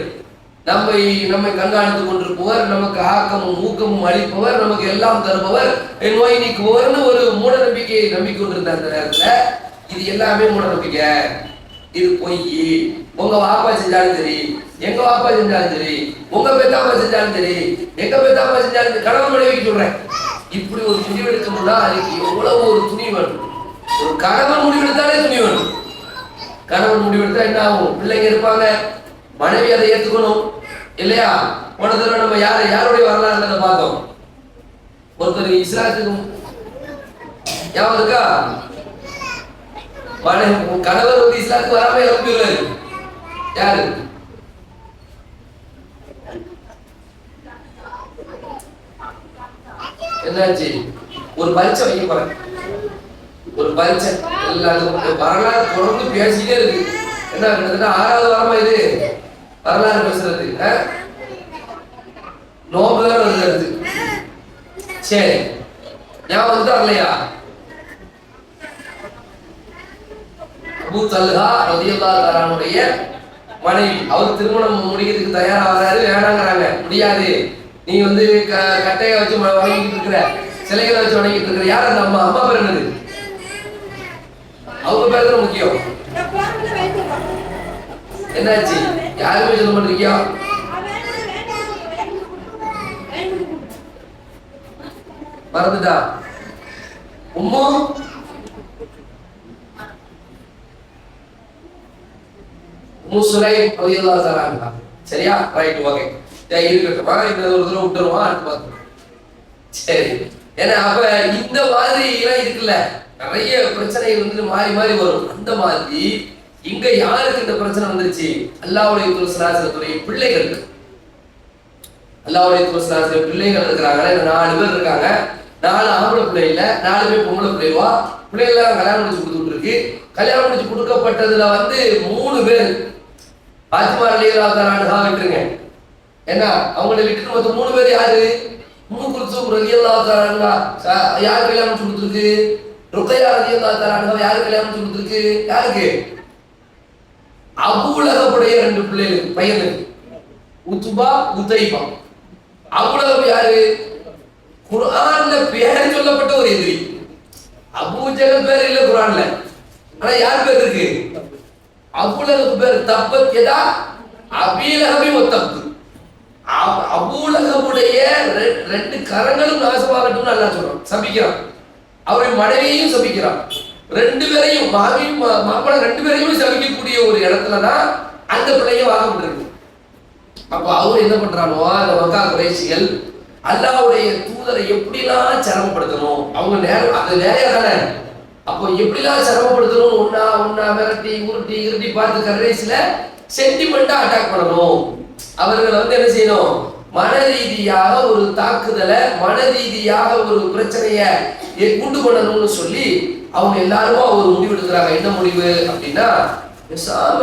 நம்மை கண்காணித்துக் கொண்டிருப்பவர், நமக்கு ஆக்கமும் ஊக்கமும் அளிப்பவர், நமக்கு எல்லாம் தருபவர், நோய் நீக்குபவர்னு ஒரு மூட நம்பிக்கையை நம்பிக்கொண்டிருந்த அந்த நேரத்துல இது எல்லாமே மூட நம்பிக்கை, இது பொய். உங்க வாப்பா செஞ்சாலும் சரி, எங்க வாப்பா செஞ்சாலும் சரி, உங்க பெத்தாப்பா செஞ்சாலும் சரி, எங்க பெத்தாப்பா செஞ்சாலும் சரி, கணவன் மனைவிக்கு சொல்றேன். இப்படி ஒரு முடிவெடுக்கணும்னா அதுக்கு எவ்வளவு ஒரு துணி வேணும். ஒரு கணவன் முடிவெடுத்தாலே துணி வேணும். கணவன் முடிவெடுத்தா என்ன ஆகும்? பிள்ளைங்க இருப்பாங்க, மனைவி அதை ஏற்றுக்கணும் இல்லையா? போன தடவை நம்ம யாருடைய வரலாறு பார்த்தோம். ஒருத்தர் இஸ்லாத்துக்கு ஞாபகம் இருக்கா? கணவர் வந்து இஸ்லாத்துக்கு வராம இறந்துடுறாரு. யாரு? என்னாச்சு? ஒரு பரீட்சை வைக்க போறேன், ஒரு பரீட்சை. எல்லாத்துக்கும் வரலாறு தொடர்ந்து பேசிட்டே இருக்கு. என்ன கிட்டத்தட்ட 6வது வாரமா இது வரலாறு பேசுறது. நோபல் வருது. சரி, ஞாபகம் தான் இல்லையா? அபூ தல்ஹா ரலியல்லாஹு தஆலாவுடைய மனைவி, அவர் திருமணம் முடிக்கிறதுக்கு தயாராகிறாரு. வேணாங்கிறாங்க, முடியாது, நீ வந்து கட்டையை வச்சு வணங்கிட்டு இருக்கிற, சிலைகளை வச்சு வணங்கிட்டு இருக்கிற. யார் அந்த அம்மா? அம்மா பேர் என்னது? அவங்க பேர் தான் முக்கியம். என்னாச்சு? யாருமே சொல்ல மாட்டீங்க. மறந்துட்டா? உம்மு சுலைம் ரலியல்லாஹு தஆலா அன்ஹா. சரியா? ரைட், ஓகே, இருக்கட்டுமா? இந்த ஒரு தடவை விட்டுருவா, அடுத்து பார்த்து. சரி, ஏன்னா அப்ப இந்த மாதிரி எல்லாம் இருக்குல்ல, நிறைய பிரச்சனைகள் வந்து மாறி மாறி வரும். அந்த மாதிரி இங்க யாருக்கு இந்த பிரச்சனை வந்துருச்சு? அல்லாஹ்வுடைய தூதர் ஸல்லல்லாஹு அலைஹி வஸல்லம் பிள்ளைகளுக்கு. அல்லாஹ்வுடைய தூதர் ஸல்லல்லாஹு அலைஹி வஸல்லம் பிள்ளைகள் இருக்காங்க. 4 பேர் இருக்காங்க. 4 ஆம்பளை பிள்ளை இல்ல, 4 பேர் பொம்பளை பிள்ளைவா. பிள்ளைகள் கல்யாணம் முடிச்சு கொடுத்துட்டு இருக்கு. கல்யாணம் முடிச்சு கொடுக்கப்பட்டதுல வந்து 3 பேர் ஃபாத்திமா ரலியல்லாஹு அன்ஹா விட்டுருங்க. ஏன்னா அவங்கள விட்டுட்டு மொத்தம் 3 பேர் யாரு? உம்மு குல்சூம் ரலியல்லாஹு அன்ஹா யார் கல்யாணம் முடிச்சு கொடுத்துருக்கு? ருக்கையா ரலியல்லாஹு அன்ஹா யார் கல்யாணம் முடிச்சு கொடுத்துருக்கு? யாருக்கு? அபூ லஹபுடைய 2 பிள்ளைகள், பையனுக்கு, உத்பா உதைபா. அபூ லஹப் யாரு? குர்ஆன்ல பேர் சொல்லப்பட்ட ஒரு எதிரி. அபூ ஜஹல் பேர் இல்ல குர்ஆன்ல, ஆனா யார் பேர் இருக்கு? அபூ லஹப் பேர். தப்பத் யதா அபீ லஹபி வதப். அபூ லஹபுடைய 2 கரங்களும் நாசமாகட்டும் அல்லாஹ் சொல்றான், சபிக்கிறான். அவருடைய மனைவியையும் சபிக்கிறான். 2 பேரையும், மாப்பிள்ளை 2 பேரையும் சபிக்கக்கூடிய ஒரு இடத்துல தான் அந்த பிள்ளைய வாக்கப்பட்டிருக்கு. அப்ப அவர் என்ன பண்றானோ, அந்த மக்கா குறைஷிகள் அல்லாஹ்வுடைய தூதரை எப்படிலாம் சிரமப்படுத்தணும், அவங்க நேரம் அது வேலையா தானே. அப்போ எப்படிலாம் சிரமப்படுத்தணும், ஒன்னா ஒன்னா விரட்டி உருட்டி இருட்டி பார்த்து கடைசியில சென்டிமெண்டா அட்டாக் பண்ணணும். அவர்களை வந்து என்ன செய்யணும், மன ரீதியாக ஒரு தாக்குதலை, மன ரீதியாக ஒரு பிரச்சனையை உண்டு பண்ணணும்னு சொல்லி அவங்க எல்லாரும் ஒரு முடிவு எடுக்கிறாங்க. என்ன முடிவு அப்படின்னா, பேசாம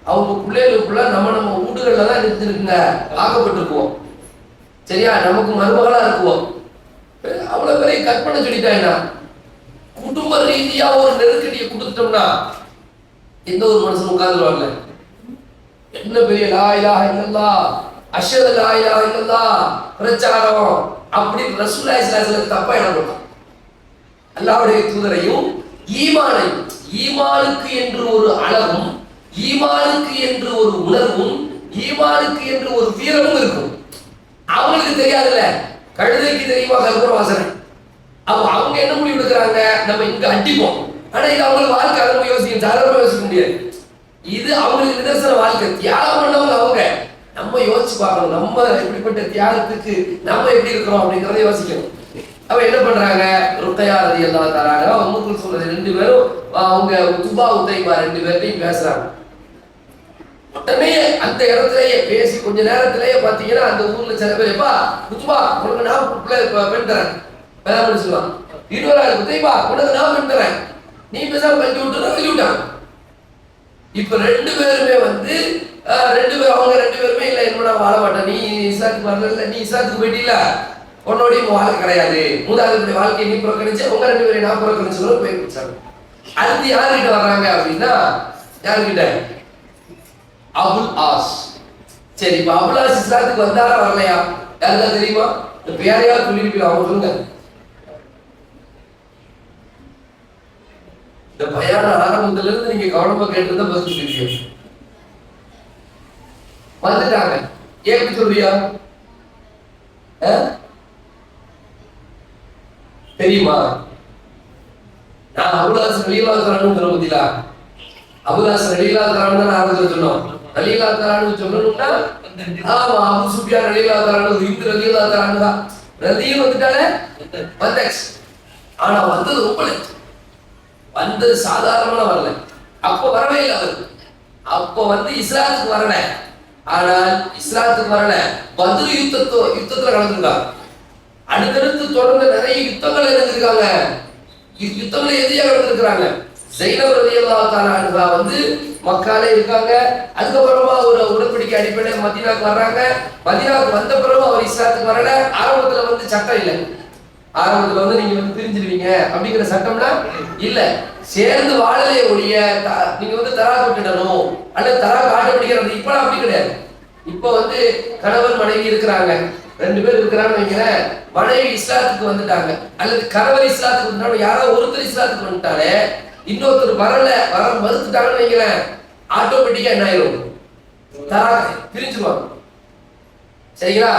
அவங்க பிள்ளைகளுக்குள்ள நம்ம வீடுகள்ல தான் இருக்குங்க ஆக்கப்பட்டிருக்குவோம். சரியா, நமக்கு மருமகளா இருக்குவோம். அவ்வளவு பேரை கட் பண்ண சொல்லிட்டாங்கன்னா, குடும்ப ரீதியா ஒரு நெருக்கடியை கொடுத்துட்டோம்னா எந்த ஒரு மனுஷன் உட்கார்ந்துருவாங்க. என்ன பெரிய லா இலாஹ இல்லல்லாஹ் அஷ்ஹது லா இலாஹ இல்லல்லாஹ் பிரச்சாரம் அப்படி ரசூலுல்லாஹி ஸல்லல்லாஹு அலைஹி வஸல்லம் தப்பா எழுதுறாங்க. அல்லாஹ்வுடைய தூதரையும் ஈமானையும், ஈமானுக்கு என்று ஒரு அளவும், ஈமானுக்கு என்று ஒரு உணர்வும், ஈமானுக்கு என்று ஒரு வீரமும் இருக்கும். அவங்களுக்கு தெரியாதுல்ல, கழுதைக்கு தெரியுமா கற்பூர வாசனை. அப்ப அவங்க என்ன முடிவு எடுக்கிறாங்க, நம்ம இங்க அடிப்போம். ஆனா இது அவங்களுக்கு வாழ்க்கை, அதை நம்ம யோசிக்க சாதாரணமா யோசிக்க முடியாது. இது அவங்களுக்கு நிதர்சன வாழ்க்கை. தியாகம் பண்ணவங்க அவங்க. நம்ம யோசிச்சு பார்க்கணும், நம்ம எப்படிப்பட்ட தியாகத்துக்கு நம்ம எப்படி இருக்கிறோம் அப்படிங்கறத யோசிக்கணும். அவ என்ன பண்றாங்க, ருக்கையா ரலியல்லாஹு தஆலா உம்முல் சொல்றது ரெண்டு பேரும் அவங்க துபா உதைபா ரெண்டு பேர்ட்டையும் பேசுறாங்க. உடனே அந்த இடத்துலயே பேசி கொஞ்ச நேரத்திலேயே பாத்தீங்கன்னா அந்த ஊர்ல சில பேர், எப்பா குத்துபா உனக்கு நான் பெண் தரேன் வேணாம்னு சொல்லுவாங்க. இன்னொரு உதைபா உனக்கு நான் பெண் தரேன், நீ பேசாம கட்டி விட்டாங்க. இப்ப ரெண்டு பேருமே வந்து அவங்க ரெண்டு பேருமே இல்ல, என்னோட வாழ மாட்டேன், நீ இஸ்லாத்துக்கு வரல, நீ இஸ்லாத்துக்கு போயிட்டீல, உன்னோடைய வாழ்க்கை கிடையாது, மூதாதையுடைய வாழ்க்கையை நீ புறக்கணிச்சு உங்க ரெண்டு பேரையும் நான் புறக்கணிச்சு போய் பிடிச்சாங்க. அடுத்து யாருக்கிட்ட வர்றாங்க அப்படின்னா, யாருக்கிட்ட, அபுல் ஆஸ். சரி, இப்ப அபுல் ஆஸ் இஸ்லாத்துக்கு வந்தாரா வரலையா யாருக்கா தெரியுமா? இந்த பேரையா சொல்லிருப்பீங்க, அவங்க சொல்லுங்க. இந்த பயான ஆரம்பத்துல இருந்து நீங்க கவனமா கேட்டுதான் பதில் சொல்லிருக்கீங்க. வந்துட்டாங்க, எப்படி சொல்றியா தெரியுமா? நான் அபுலாஸ் ரலியல்லாஹு தஆலான்னு சொல்ல முடியல. அபுலாஸ் ரலியல்லாஹு தஆலான்னு தான் ஆரம்பத்துல சொன்னோம். ரலியல்லாஹு தஆலான்னு சொல்லணும்னா ஆமா, அபு சுஃபியான் ரலியல்லாஹு தஆலான்னு, இந்து ரலியல்லாஹு தஆலான்னு தான் ரலியும் வந்துட்டாலே வந்தாச்சு. ஆனா வந்தது ரொம்ப வந்தது சாதாரணமான வரல. அப்ப வரவே இல்லை அவர். அப்ப வந்து இஸ்லாத்துக்கு வரல. ஆனால் இஸ்லாத்துக்கு வரல, பத்ர் யுத்தத்துல கலந்துருக்காங்க. அடுத்தடுத்து தொடர்ந்து நிறைய யுத்தங்கள் இருந்திருக்காங்க. யுத்தங்களை எதிரியா கலந்துருக்காங்க. ஸைனப் ரலியல்லாஹு தஆலா வந்து மக்காலே இருக்காங்க. அதுக்கப்புறமா ஒரு உடன்படிக்கை அடிப்படையில் மதீனாக்கு வர்றாங்க. மதீனாக்கு வந்த பிறகு அவர் இஸ்லாத்துக்கு வரல. ஆரம்பத்துல வந்து சட்டம் இல்லை. ஆரம்பத்துல வந்து நீங்க வந்து பிரிஞ்சிருவீங்க அப்படிங்கிற சட்டம்லாம் இல்ல. சேர்ந்து வாழலையே ஒழிய நீங்க வந்து தரா விட்டுடணும் அல்லது தரா காட்ட பிடிக்கிறது இப்ப அப்படி கிடையாது. இப்ப வந்து கணவன் மனைவி இருக்கிறாங்க, ரெண்டு பேர் இருக்கிறான்னு வைக்கிறேன். மனைவி இஸ்லாத்துக்கு வந்துட்டாங்க அல்லது கணவர் இஸ்லாத்துக்கு வந்துட்டாலும், யாராவது ஒருத்தர் இஸ்லாத்துக்கு வந்துட்டாலே இன்னொருத்தர் வர மறுத்துட்டாங்கன்னு வைக்கிறேன், ஆட்டோமேட்டிக்கா என்ன ஆயிரும், தரா பிரிஞ்சுருவாங்க. சரிங்களா?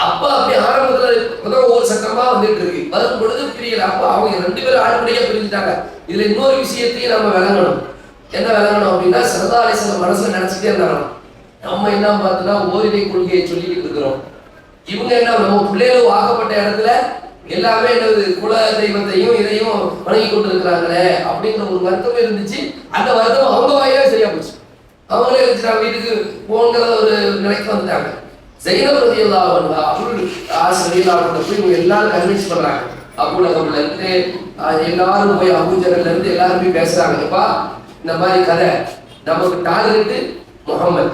அப்ப அப்படி ஆரம்பத்துல ஒரு சட்டமா வந்துட்டு இருக்கு. வரும் பொழுது பிரியல. அப்ப அவங்க ரெண்டு பேரும் ஆளுபடியா பிரிஞ்சுட்டாங்க. இதுல இன்னொரு விஷயத்தையும் நம்ம விளங்கணும். என்ன விளங்கணும் அப்படின்னா, ஸல்லல்லாஹு அலைஹி வஸல்லம் மனசுல நினைச்சிட்டே இருந்தாங்க, நம்ம என்ன பார்த்தோம்னா ஓரிரை கொள்கையை சொல்லிட்டு இருக்கிறோம். இவங்க என்ன, நம்ம பிள்ளைகள் வாக்கப்பட்ட இடத்துல எல்லாமே என்னது குல தெய்வத்தையும் இதையும் வணங்கி கொண்டு இருக்கிறாங்களே அப்படிங்கிற ஒரு வருத்தமே இருந்துச்சு. அந்த வருத்தம் அவங்க வாயிலே சரியா போச்சு. அவங்களே வச்சுட்டாங்க, வீட்டுக்கு போங்கிற ஒரு நிலைக்கு வந்துட்டாங்க. ஸைனப் ரலியல்லாஹு அன்ஹா அபுல் ஆஸ் ரலியல்லாஹு அன்ஹு போய் இவங்க எல்லாரும் கன்வின்ஸ் பண்றாங்க. அபூ லஹப்ல இருந்து எல்லாரும் போய் அபூ ஜஹல்ல இருந்து எல்லாரும் போய் பேசுறாங்கப்பா, இந்த மாதிரி கதை, நமக்கு டார்கெட் முஹம்மது,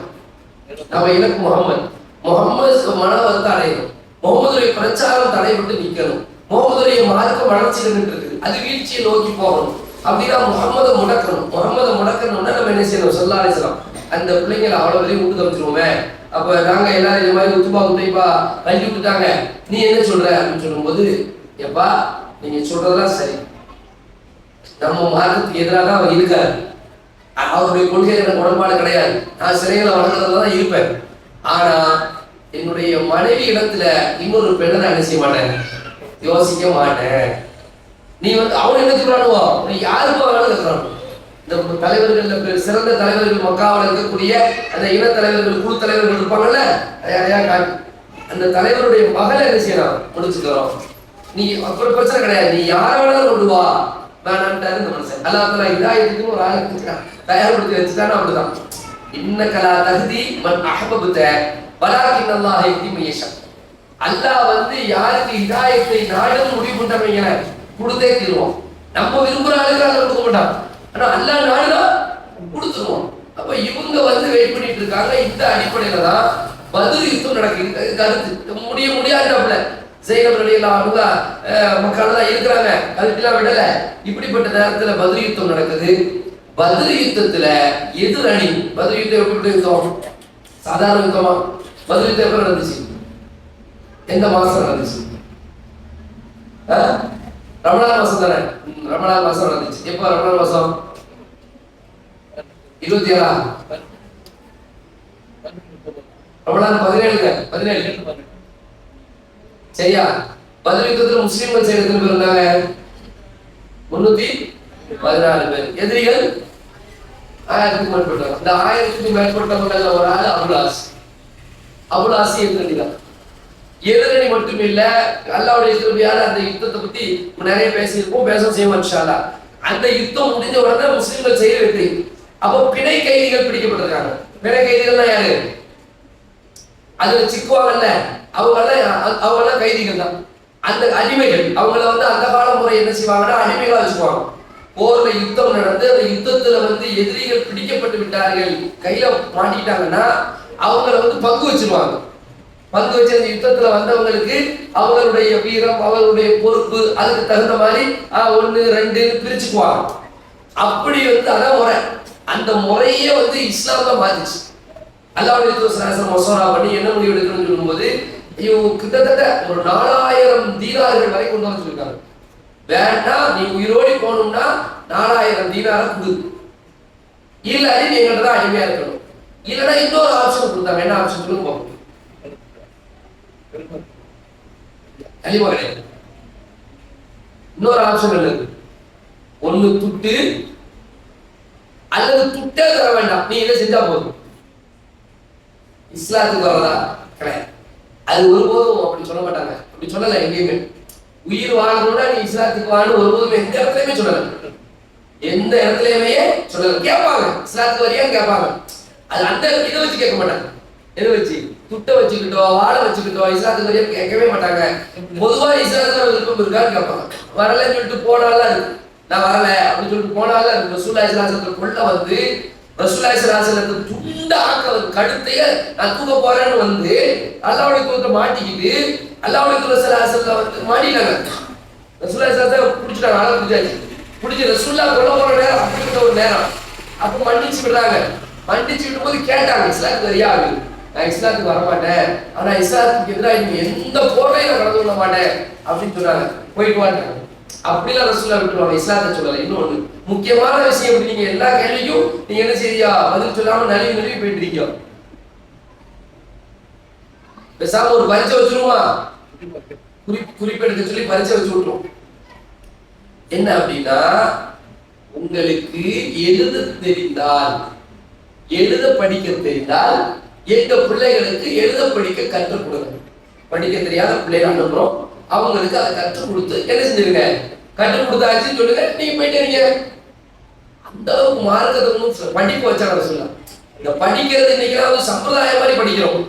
நம்ம இலக்கு முஹம்மது. முஹம்மது மனவர்த்த அடையணும், முகமதுடைய பிரச்சாரம் தடைபட்டு நிக்கணும், முகமதுடைய மார்க்க வளர்ச்சி இருக்கு, அது வீழ்ச்சியை நோக்கி போகணும். அப்படின்னா முகமதை முடக்கணும். முகமதை முடக்கணும்னா நம்ம என்ன செய்யணும், ஸல்லல்லாஹு அலைஹி வஸல்லம் அந்த பிள்ளைங்களை அவ்வளவு வரையும் விட்டு தப்பிச்சிருவோமே. அப்ப நாங்க எல்லாரும் இந்த மாதிரி உத்துபா உதைபா கட்டி விட்டுட்டாங்க, நீ என்ன சொல்ற அப்படின்னு சொல்லும்போது, எப்பா நீங்க சொல்றதெல்லாம் சரி, நம்ம மார்க்கத்துக்கு எதிராக தான் அவர் இருக்காரு, அவருடைய கொள்கை எனக்கு உடன்பாடு கிடையாது, நான் சிறைகளை வளர்க்கறதுல தான் இருப்பேன். ஆனா என்னுடைய மனைவி இடத்துல இன்னொரு பெண்ணை நான் என்ன செய்ய மாட்டேன், யோசிக்க மாட்டேன். நீ வந்து அவன் என்ன சொல்றானுவோ, நீ யாருக்கும் வேணாலும் இருக்கிறான். இந்த தலைவர்கள், சிறந்த தலைவர்கள் மக்காவில் இருக்கக்கூடிய அந்த இன தலைவர்கள், குழு தலைவர்கள் இருப்பாங்கல்ல, யாரையா காட்டி அந்த தலைவருடைய மகளை என்ன செய்யலாம் முடிச்சுக்கிறோம். நீ அப்புறம் பிரச்சனை கிடையாது, நீ யாரை வேணாலும் கொண்டு வா, வேணான்ட்டாரு இந்த மனுஷன். அல்லாஹ் தஆலா ஹிதாயத்துக்கு ஒரு ஆளை தயார்படுத்தி வச்சுட்டானா அப்படிதான். இன்னக லா தஹ்தி மன் அஹ்பப்த வலாகின் அல்லாஹ் யஹ்தி மன் யஷா. அல்லாஹ் வந்து யாருக்கு ஹிதாயத்தை நாடும் முடிவு பண்றவங்க கொடுத்தே தீருவான். நம்ம விரும்புற ஆளுக்கு அல்லாஹ் கொடுக்க மாட்டான். ஆனா அல்லாஹ் நாடுனா கொடுத்துருவான். அப்ப இவங்க வந்து வெயிட் பண்ணிட்டு இருக்காங்க. இந்த அடிப்படையில தான் பத்ர் யுத்தம் நடக்குது. கருத்து முடியாதுல ஸைனப் ரலியல்லாஹு அன்ஹா மக்கள் தான் இருக்கிறாங்க, அதுக்கெல்லாம் விடல. இப்படிப்பட்ட நேரத்துல பத்ர் யுத்தம் நடக்குது. பத்ர் யுத்தத்துல எதிர் அணி, பத்ர் யுத்தம் எப்படி யுத்தம்? சாதாரண யுத்தமா? பத்ர் யுத்தம் எப்ப நடந்துச்சு? எந்த மாசம் நடந்துச்சு? ரமலான் மாசம் தானே? ரமலான் மாசம் நடந்துச்சு. எப்ப ரமலான் மாசம்? 27 ரமலான் 17 சரியா? பத்ர் யுத்தத்துல முஸ்லிம்கள் சைடு எத்தனை பேர் இருந்தாங்க? 314 பேர். எதிரிகள் 1000க்கு மேற்பட்டவங்க. இந்த 1000க்கு மேற்பட்டவங்கள்ல ஒரு ஆள் அபுல் ஆஸ் எதிரணிதான். எதிரணி மட்டும் இல்ல, அல்லாஹ்வுடைய கிருபையால அந்த யுத்தத்தை பத்தி நிறைய பேசியிருக்கோம், பேச செய்வோம் இன்ஷா அல்லாஹ். அந்த யுத்தம் முடிஞ்ச உடனே முஸ்லிம்கள் செய்ய வெற்றி. அப்போ பிணை கைதிகள் பிடிக்கப்பட்டிருக்காங்க. பிணை கைதிகள்னா யாரு? அதுல சிக்குவாங்கல்ல, அவங்கெல்லாம் கைதிகள் தான். அந்த அடிமைகள் அவங்கள வந்து அந்த கால முறை என்ன செய்வாங்கன்னா அடிமைகளா வச்சுக்குவாங்க. போர்ல யுத்தம் நடந்து அந்த யுத்தத்துல வந்து எதிரிகள் பிடிக்கப்பட்டு விட்டார்கள், கையில மாட்டிட்டாங்கன்னா அவங்கள வந்து பங்கு வச்சிருவாங்க. பங்கு வச்சு அந்த யுத்தத்துல வந்தவங்களுக்கு அவங்களுடைய வீரம், அவங்களுடைய பொறுப்பு, அதுக்கு தகுந்த மாதிரி 1 2 பிரிச்சுக்குவாங்க. அப்படி வந்து அதான் முறை. அந்த முறையே வந்து இஸ்லாம் தான் மாத்திச்சு. அல்லாஹ்வுடைய தூதர் மசோரா பண்ணி என்ன முடிவு எடுக்கணும்னு சொல்லும்போது கிட்டத்தட்ட ஒரு 4000 தீனார்கள் வரை கொண்டு வந்து சொல்லிருக்காங்க. வேண்டாம், நீ உயிரோடி போகணும்னா 4000 தீனாரை கொடு, இல்லாட்டி நீ எங்கள்கிட்ட தான் அடிமையா இருக்கணும். இல்லைன்னா இன்னொரு ஆப்ஷன் கொடுத்தாங்க. என்ன ஆப்ஷன் சொல்லுங்க போகும்? கண்டிப்பா கிடையாது. இன்னொரு ஆப்ஷன் இருக்கு. ஒண்ணு துட்டு அல்லது துட்டே தர வேண்டாம், நீ இதை செஞ்சா போதும். இஸ்லாத்துக்கு வரதா கிடையாது. அது ஒருபோதும் அப்படி சொல்ல மாட்டாங்க. அப்படி சொல்லல எங்கேயுமே. உயிர் வாழணும்னா நீ இஸ்லாத்துக்கு வாழணும் ஒருபோதும் எந்த இடத்துலயுமே சொல்லல. எந்த இடத்துலயுமே சொல்லல. கேட்பாங்க, இஸ்லாத்துக்கு வரையும் கேட்பாங்க. அது அந்த இதை வச்சு கேட்க மாட்டாங்க. எதை வச்சு? துட்டை வச்சுக்கிட்டோ வாழை வச்சுக்கிட்டோ இஸ்லாத்துக்கு வரையும் கேட்கவே மாட்டாங்க. பொதுவா இஸ்லாத்துல விருப்பம் இருக்கான்னு கேட்பாங்க. வரலன்னு சொல்லிட்டு போனாலாம் இருக்கு. நான் வரல அப்படின்னு சொல்லிட்டு போனாலும் இருக்கு. ரசூலுல்லாஹி ஸல்லல்லாஹு அலைஹி வஸல்லம் கொள்ள வந்து ரசூலுல்லாஹி ஸல்லல்லாஹு அலைஹி வஸல்லம் துண்டாக்க கழுத்தைய நான் தூக்க போறேன்னு வந்து அல்லாஹ்வுடைய தூதரை மாட்டிக்கிட்டு அல்லாஹ்வுடைய தூதர் ஸல்லல்லாஹு அலைஹி வஸல்லம் வந்து மாட்டிட்டாங்க. ரசூலுல்லாஹி ஸல்லல்லாஹு அலைஹி வஸல்லம் பிடிச்சிட்டாங்க. ஆளை பிடிச்சி ரசூலுல்லாஹ் கொல்ல போற நேரம், அப்படிங்கிற ஒரு நேரம். அப்போ மன்னிச்சு விடுறாங்க. மன்னிச்சு விடும்போது கேட்டாங்க, இஸ்லாத்துக்கு வரியா? நான் இஸ்லாத்துக்கு வரமாட்டேன், ஆனா இஸ்லாத்துக்கு எதிராக நீங்க எந்த போரையும் நான் கலந்து கொள்ள மாட்டேன் அப்படின்னு சொன்னாங்க. போயிட்டு வாட்டாங்க. அப்படிலாம் ரசூலுல்லாஹ் விட்டுருவாங்க, இஸ்லாத்தை சொல்லல. இன்னொன்று முக்கியமான விஷயம், இப்படி நீங்க எல்லா கேள்விக்கும் நீங்க என்ன செய்யா பதில் சொல்லாம நழுவி போயிட்டு இருக்கீங்க. பேசாம ஒரு பரிச்சை வச்சிருமா, குறிப்பெடுக்க சொல்லி பரிச்சை வச்சு விட்டுரும். என்ன அப்படின்னா, உங்களுக்கு எழுத தெரிந்தால், எழுத படிக்க தெரிந்தால் எங்க பிள்ளைகளுக்கு எழுத படிக்க கற்றுக் கொடுங்க. படிக்க தெரியாத பிள்ளைகள் அனுப்புறோம், அவங்களுக்கு அதை கற்றுக் கொடுத்து என்ன செஞ்சிருங்க, கற்றுக் கொடுத்தாச்சுன்னு சொல்லுங்க. நீங்க போயிட்டு நீங்க அந்த அளவுக்கு மார்க்கத்தை படிப்பு வச்சாங்க சொல்லலாம். இந்த படிக்கிறது இன்னைக்கு வந்து சம்பிரதாயம் மாதிரி படிக்கிறோம்.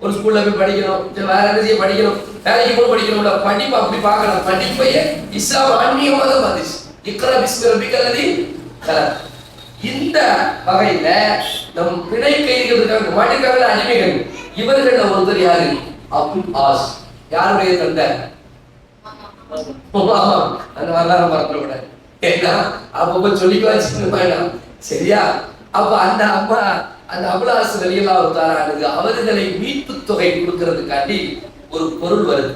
ஒரு ஸ்கூல்ல போய் படிக்கணும், வேற என்ன படிக்கணும், வேலைக்கு போய் படிக்கணும்ல. படிப்பு அப்படி பார்க்கலாம். படிப்பையே இஸ்லாம் ஆன்மீகமாக தான் பார்த்துச்சு. இக்ரா பிஸ்மி ரப்பிக்கல் லதீ கலக். இந்த வகையில நம் பிணை கைதிகள் இருக்காங்க, மாட்டிருக்காங்கள அடிமைகள். இவர்கள ஒருத்தர் யாரு? அபுல் ஆஸ். யாருடைய தந்தை? அந்த வரலாறு மறந்துவிட. ஏன்னா அப்ப சொல்லிக்க வச்சுக்கணும், சரியா? அப்ப அந்த அம்மா, அந்த அபுல் ஆஸ் ரலியல்லாஹு தஆலா அன்ஹு அவர்களை மீட்பு தொகை கொடுக்கிறதுக்காண்டி ஒரு பொருள் வருது.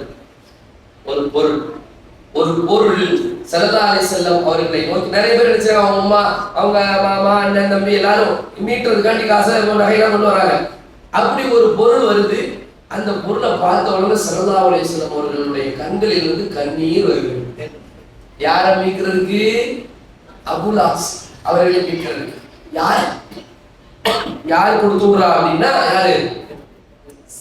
ஒரு பொருள் ஸல்லல்லாஹு அலைஹி வஸல்லம் அவர்களை நோக்கி நிறைய பேர் நினைச்சாங்க, அவங்க அம்மா, அவங்க மாமா, அண்ணன், தம்பி எல்லாரும் மீட்டுறதுக்காண்டி காசை நகையெல்லாம் கொண்டு வராங்க. அப்படி ஒரு பொருள் வருது. அந்த பொருளை பார்த்த உடனே ஸல்லல்லாஹு அலைஹி வஸல்லம் அவர்களுடைய கண்களில் இருந்து கண்ணீர் வருகிறது. யாரை மீட்கிறதுக்கு? அபுல் ஆஸ் அவர்களை மீட்கிறதுக்கு. யார் கொடுத்துறா அப்படின்னா, யாரு?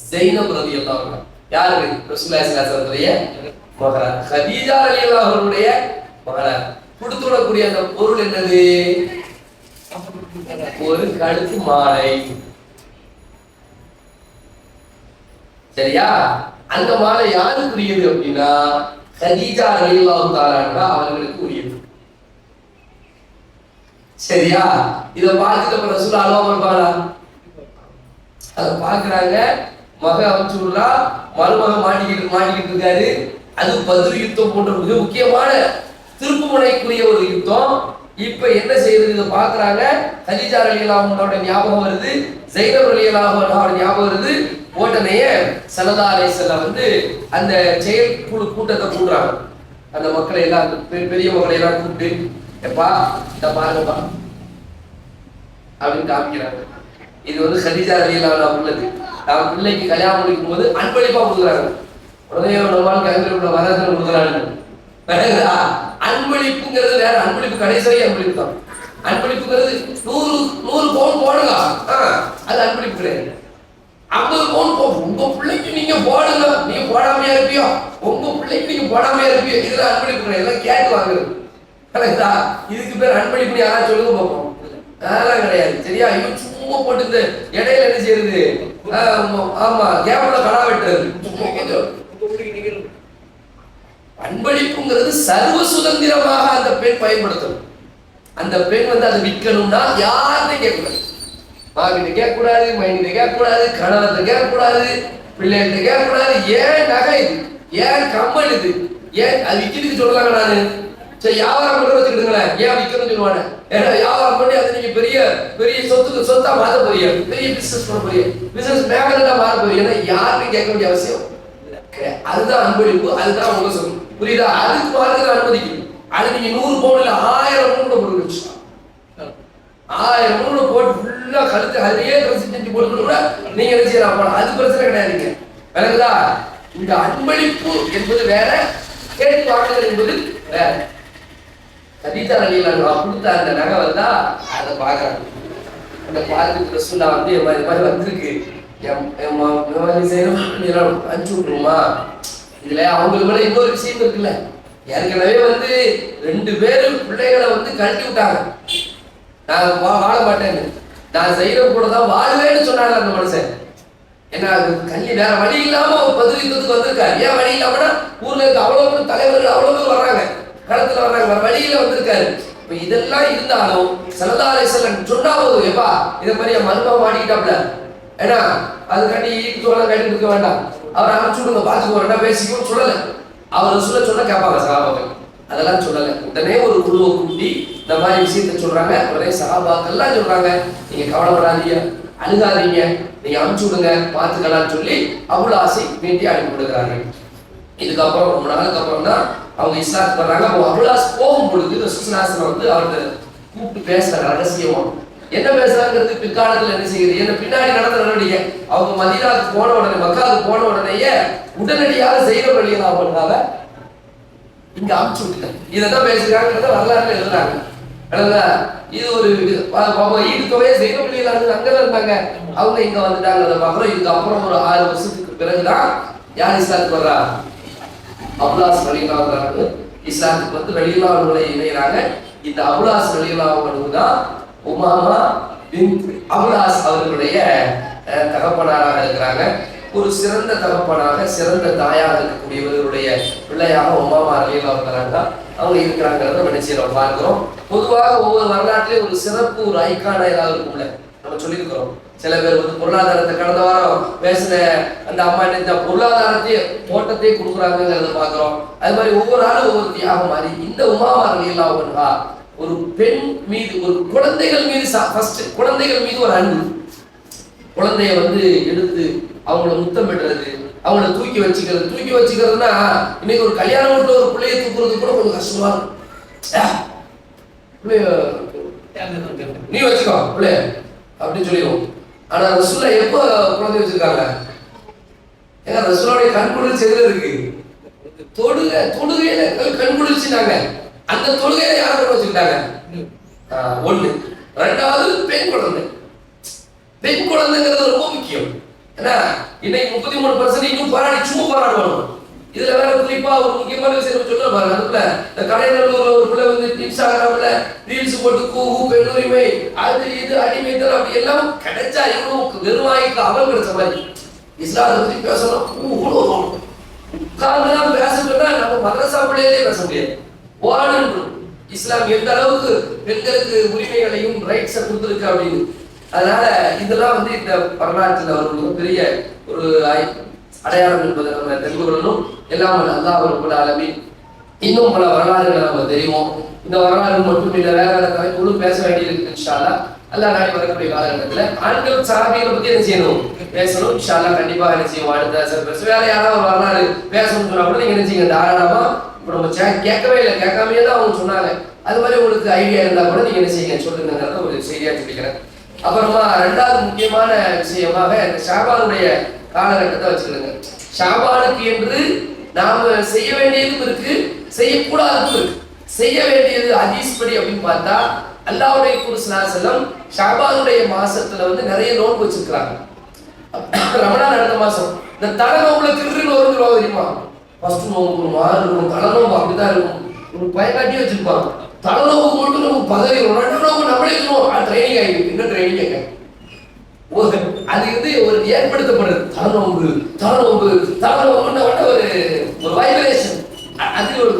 ஸைனப் ரலியல்லாஹு அன்ஹா. யாரு? ரசூலுல்லாஹி ஸல்லல்லாஹு அலைஹி வஸல்லம் மகளார், கதீஜா ரலியல்லாஹு அன்ஹாவுடைய மகளார். கொடுத்து விடக்கூடிய அந்த பொருள் என்னது? ஒரு கழுத்து மாலை. சரியா? அந்த மாலை யாருக்குரியது அப்படின்னா கதீஜா ரலியல்லாஹு தஆலா அன்ஹா அவர்களுக்கு உரியது. சரியா? இத பார்த்துட்டு ரசூல் அல்லாஹ் இருப்பாங்களா? அதை பாக்குறாங்க. மக அமைச்சு விடுறா, மருமக மாட்டிக்கிட்டு இருக்காரு. அது பத்ர் யுத்தம் போன்ற மிக முக்கியமான திருப்பு முனைக்குரிய ஒரு யுத்தம். இப்ப என்ன செய்யறது? இதை பாக்குறாங்க. கதீஜா ரலியல்லாஹு அன்ஹாவோட ஞாபகம் வருது, ஸைனப் ரலியல்லாஹு அன்ஹாவோட ஞாபகம் வருது. உடனே ஸல்லல்லாஹு அலைஹி வஸல்லம் அந்த செயற்குழு கூட்டத்தை கூட்டுறாங்க. அந்த மக்களை எல்லாம், பெரிய மக்களை எல்லாம் கூப்பிட்டு, எப்பா இத பாருங்கப்பா அப்படின்னு காமிக்கிறாங்க. இது கதீஜா ரலியல்லாஹு அன்ஹா உள்ளது. நான் பிள்ளைக்கு கல்யாணம் முடிக்கும் போது அன்பளிப்பா கொடுக்குறாங்க. உடனே நம்மளுக்கு அன்பளிப்புல வரதன் கொடுக்குறாங்க. அன்பளிப்புங்கிறது வேற. அன்பளிப்பு கடைசி அன்பளிப்பு தான். அன்பளிப்புங்கிறது 100 பவுன் போடுங்க, அது அன்பளிப்பு கிடையாது. 50 பவுன் போகும். உங்க பிள்ளைக்கு நீங்க போடுங்க, நீங்க போடாமையா இருப்பியோ, உங்க பிள்ளைக்கு நீங்க போடாமையா இருப்பியோ, இதுல அன்பளிப்பு கிடையாது. எல்லாம் கேட்டு வாங்குறது. இதுக்கு பேர் அன்பளிப்பு யாராவது சொல்லுங்க பார்ப்போம். அதெல்லாம் கிடையாது. சரியா? இவன் சும்மா போட்டு இந்த இடையில என்ன செய்யறது? ஆமா, கேப்ல கடா வெட்டுறது. அன்பளிப்புங்கிறது சர்வ சுதந்திரமாக அந்த பெண் பயன்படுத்தணும். அந்த பெண் அதை விற்கணும்னா யாருன்னு கேட்கக்கூடாது. மாவிட்ட கேட்கக்கூடாது, மைனிட்ட கேட்கக்கூடாது, கணவர்கிட்ட கேட்கக்கூடாது, பிள்ளைகிட்ட கேட்கக்கூடாது. ஏன் நகை இது, ஏன் கம்மல் இது, ஏன் அது விற்கிறதுக்கு சொல்லலாங்க. நானு சரி வியாபாரம் பண்ண வச்சுக்கிட்டுங்களேன், ஏன் விற்கணும்னு சொல்லுவானே. ஏன்னா வியாபாரம் பண்ணி அதை நீங்க பெரிய பெரிய சொத்தா மாற்ற போறீங்க, பெரிய பிசினஸ் பண்ண போறீங்க, பிசினஸ் மேகனா மாற போறீங்க. யாருன்னு கேட்க வேண்டிய அவசியம். அதுதான் அன்பளிப்பு. அதுதான் உங்க சொல்லணும். புரியுதா? அதுக்கு மார்க்கத்தை அனுமதிக்கணும். அது நீங்க 100 பவுன் இல்ல 1000 பவுன் போட்டு வச்சு 1000 பவுன் போட்டு ஃபுல்லா கழுத்து அதையே ட்ரெஸ் செஞ்சு போட்டு கூட நீங்க என்ன செய்யலாம். அது பிரச்சனை கிடையாதுங்க. விளங்குதா? இந்த அன்பளிப்பு என்பது வேற, கேட்டு வாங்குறது என்பது வேற. கதீஜா ரலியல்லாஹு அன்ஹா கொடுத்த அந்த நகை வந்தா அதை பாக்குறாங்க. அந்த பார்த்துட்டு ரசூலா என் மாதிரி வந்திருக்கு, அனுப்பிச்சு விட்டுருமா. இதுல அவங்களுக்கு இன்னொரு விஷயம் இருக்குல்ல. ஏற்கனவே 2 பேரும் பிள்ளைகளை கழட்டி விட்டாங்க. நான் வாழ மாட்டேன்னு, நான் செய்யற கூட தான் வாழ்வேன்னு சொன்னாங்க அந்த மனுஷன். ஏன்னா கல்வி வேற வழி இல்லாம பதவி யுத்தத்துக்கு வந்திருக்காரு. ஏன் வழி இல்லாமனா ஊர்ல இருக்க அவ்வளவு தலைவர்கள் அவ்வளவு வர்றாங்க, களத்துல வர்றாங்க, வழியில வந்திருக்காரு. இப்ப இதெல்லாம் இருந்தாலும் ஸல்லல்லாஹு அலைஹி வஸல்லம் சொன்னா போதும், எப்பா இதை மாதிரி என் மருமகன் மாட்டிக்கிட்டாப்ல, ஏன்னா அதுக்காண்டி ஈக்குவலாம் கட்டி கொடுக்க வேண்டாம், அவர் அனுப்பிச்சு விடுங்க, பார்த்துக்க வேண்டாம், பேசிக்கோ சொல்லல. அவர் சொன்ன கேட்பாங்க சஹாபாக்கள். அதெல்லாம் சொல்லல. உடனே ஒரு குழுவை கூட்டி இந்த மாதிரி விஷயத்த சொல்றாங்க. உடனே சஹாபாக்கள்லாம் சொல்றாங்க, நீங்க கவலைப்படாதீங்க, அழுகாதீங்க, நீங்க அனுப்பிச்சு விடுங்க, பார்த்துக்கலாம்னு சொல்லி அபுல் ஆஸை மீட்டி அனுப்பி விடுகிறார்கள். இதுக்கப்புறம் ரொம்ப நாளுக்கு அப்புறம் தான் அவங்க இஸ்லாத்துக்கு வர்றாங்க. அபுல் ஆஸ் போகும் பொழுது ரசூலுல்லாஹி அவர்கிட்ட கூப்பிட்டு பேசுறாங்க ரகசியமா. என்ன பேசுறாங்கிறது பிற்காலத்துல என்ன செய்யுது, என்ன பின்னாடி நடந்த நடவடிக்கை. அவங்க மதீனாவுக்கு போன உடனே, மக்காவுக்கு போன உடனேயே உடனடியாக ஸைனப் ரலியல்லாஹு அன்ஹாவை இங்க அனுப்பிச்சு விட்டுட்டாங்க. இதைதான் பேசுறாங்கிறத வரலாறுல எழுதுறாங்க. இது ஒரு ஈடு தொகையை ஸைனப் ரலியல்லாஹு அன்ஹா அங்கதான் இருந்தாங்க, அவங்க இங்க வந்துட்டாங்க. பார்க்கிறோம். இதுக்கப்புறம் ஒரு 6 வருஷத்துக்கு பிறகுதான் யார் இஸ்லாத்துக்கு வர்றா? அபுல் ஆஸ் ரலியல்லாஹு அன்ஹு இஸ்லாத்துக்கு ரலியல்லாஹு அன்ஹுவை இணைகிறாங்க. இந்த அபுல் ஆஸ் ரலியல்லாஹு அன்ஹு தான் உமாமா பின்த் அபுல் ஆஸ் அவர்களுடைய தகப்பனாராக இருக்கிறாங்க. ஒரு சிறந்த தகப்பனாக, சிறந்த தாயாக இருக்கக்கூடியவர்களுடைய பிள்ளையாக உமாமா ரலியல்லாஹு அன்ஹா அவங்க இருக்கிறாங்கிறத நினைச்சு பார்க்கிறோம். பொதுவாக ஒவ்வொரு வரலாற்றிலேயும் ஒரு சிறப்பு, ஒரு ஐக்கான ஏதாவது இருக்கும்ல, நம்ம சொல்லியிருக்கிறோம். சில பேர் பொருளாதாரத்தை, கடந்த வாரம் பேசின அந்த அம்மா என்ன பொருளாதாரத்தை, தோட்டத்தை கொடுக்குறாங்கிறத பார்க்கிறோம். அது மாதிரி ஒவ்வொரு நாளும் ஒவ்வொரு தியாகம் மாதிரி இந்த உமாமா ரலியல்லாஹு அன்ஹா ஒரு பெண் மீது, ஒரு குழந்தைகள் மீது, ஃபர்ஸ்ட் குழந்தைகள் மீது ஒரு அன்பு. குழந்தைய எடுத்து அவங்கள முத்தம் பெற்றது, அவங்கள தூக்கி வச்சுக்கிறதுனா இன்னைக்கு ஒரு கல்யாண வீட்டுல ஒரு பிள்ளையை தூக்குறது கூட கொஞ்சம் கஷ்டமா இருக்கும். நீ வச்சுக்கோ பிள்ளைய அப்படின்னு சொல்லிடுவோம். ஆனா ரசூலுல்லாஹ் எப்போ குழந்தை வச்சிருக்காங்க? ஏன்னா ரசூலுல்லாஹ்வுடைய கண்குளிர்ச்சி எதுல இருக்கு? தொழுகையில கண்குளிர்ச்சினாங்க. அந்த தொழுகையில யாரை கொண்டு வச்சுக்கிட்டாங்க? ஒண்ணு. ரெண்டாவது பெண் குழந்தை. பெண் குழந்தைங்கிறது ரொம்ப முக்கியம். ஏன்னா இன்னைக்கு 33% இன்னும் சும்மா போராடுவாங்க. இதுல வேற குறிப்பா ஒரு முக்கியமான விஷயம் சொல்ல பாருங்க. அதுல இந்த கடைநல்லூர்ல ஒரு பிள்ளை இன்ஸ்டாகிராம்ல ரீல்ஸ் போட்டு கூவு பெண்ணுரிமை அது இது அடிமைத்தல் அப்படி எல்லாம் கிடைச்சா இவனும் வெறுவாய்க்கு அவன் கிடைச்ச மாதிரி. இஸ்லாத்தை பத்தி பேசணும் உட்கார்ந்துதான் பேச சொன்னா நம்ம மதரசா பிள்ளையிலே பேச முடியாது. ஓடணும் இஸ்லாம் எந்த அளவுக்கு பெண்களுக்கு உரிமைகளையும் ரைட்ஸை கொடுத்துருக்கு அப்படின்னு. அதனால இதெல்லாம் வந்து இந்த வரலாற்றில் ஒரு மிகப்பெரிய ஒரு அடையாளம் என்பதை நம்ம தெரிந்து கொள்ளணும். எல்லாம் அல்லாஹ் ரப்பல் ஆலமீன் இன்னும் பல வரலாறுகளை நம்ம தெரியும். இந்த வரலாறு மட்டும் இல்லை, வேற வேற தலைப்புகளும் பேச வேண்டியிருக்கு. இன்ஷா அல்லாஹ் அல்லாஹ் நாளை வரக்கூடிய காலகட்டத்தில் ஆண்கள் சஹாபிகளை பத்தி என்ன செய்யணும் பேசணும். இன்ஷா அல்லாஹ் கண்டிப்பாக என்ன செய்வோம். அடுத்த பேச வேற யாராவது ஒரு வரலாறு பேசணும்னு சொன்னா கூட நீங்க என்ன செய்யுங்க தாராளமா. இப்போ நம்ம கேட்கவே இல்லை, கேட்காமையே தான் அவங்க சொன்னாங்க. அது மாதிரி உங்களுக்கு ஐடியா இருந்தா கூட நீங்க என்ன செய்யுங்க சொல்லுங்கிறத ஒரு செய்தியா சொல்லிக்கிறேன். அப்புறமா ரெண்டாவது முக்கியமான விஷயமாக இந்த ஷாபானுடைய காலகட்டத்தை வச்சுக்கிடுங்க. ஷாபானுக்கு என்று நாம செய்ய வேண்டியதும் இருக்கு, செய்யக்கூடாதும் இருக்கு. செய்ய வேண்டியது ஹதீஸ் படி அப்படின்னு பார்த்தா அல்லாஹ்வுடைய தூதர் ஸல்லல்லாஹு அலைஹி வஸல்லம் ஷாபானுடைய மாசத்துல வந்து நிறைய நோன்பு வச்சிருக்காங்க. ரமலான் அடுத்த மாசம் இந்த தலை நோம்புல திருன்னு வருகிறோம் தெரியுமா? ஃபர்ஸ்ட் நோம்பு ஒரு மாதிரி இருக்கும், தலை நோம்பு அப்படிதான் இருக்கும். ஒரு பயக்காட்டி வச்சிருப்பாங்க. தலை நோம்பு மட்டும் நம்ம பதவிடும், 2 நோம்பு நம்மளே இருக்கணும். ட்ரைனிங் ஆகிடும், இன்னும் ட்ரைனிங் ஆக அது வந்து ஒரு ஏற்படுத்தப்படுறது. தலை நோம்புன்னு ஒரு வைப்ரேஷன் அது ஒரு.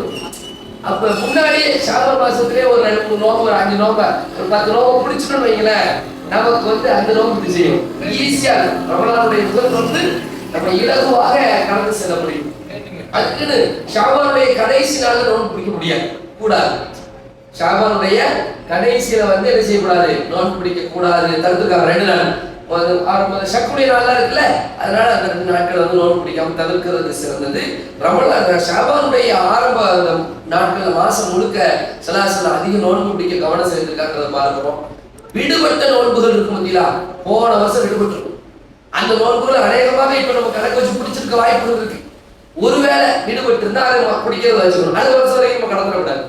அப்ப முன்னாடியே ஷாபான் மாசத்திலே ஒரு 2 நோம்பு, ஒரு 5 நோம்பு, ஒரு 10 நோம்பு பிடிச்சிட்டோம்னு வைங்களேன், நமக்கு வந்து அந்த நோம்பு செய்யும் ஈஸியா இருக்கும். ரமலானுடைய முதல் வந்து நம்ம இலகுவாக கடந்து செல்ல முடியும். அதுக்குன்னு ஷாபானுடைய கடைசி நாள் நோன்பு பிடிக்க முடியாது, கூடாது. ஷாபானுடைய கடைசியில வந்து என்ன செய்யக்கூடாது, நோன்பு பிடிக்க கூடாது, தடுத்துக்காங்க. 2 நாள் சக்குடைய நாளா இருக்குல்ல, அதனால அந்த 2 நாட்கள் வந்து நோன்பு பிடிக்காம தவிர்க்கிறது சிறந்தது. ரமலான் ஷாபானுடைய ஆரம்ப நாட்கள் மாசம் முழுக்க சலாசல அதிக நோன்பு பிடிக்க கவனம் செலுத்திருக்காங்கிறத பார்க்கிறோம். விடுபட்ட நோன்புகள் இருக்கும் பார்த்தீங்களா, போன வருஷம் விடுபட்டிருக்கும். அந்த நோன்புகள் அநேகமாக இப்ப நம்ம கணக்கு வச்சு பிடிச்சிருக்க வாய்ப்பு இருக்கு. ஒருவேளை விடுபட்டு இருந்தா அதை பிடிக்கிறத வச்சுக்கணும். அடுத்த வருஷம் வரைக்கும் நம்ம கடந்துடக்கூடாது.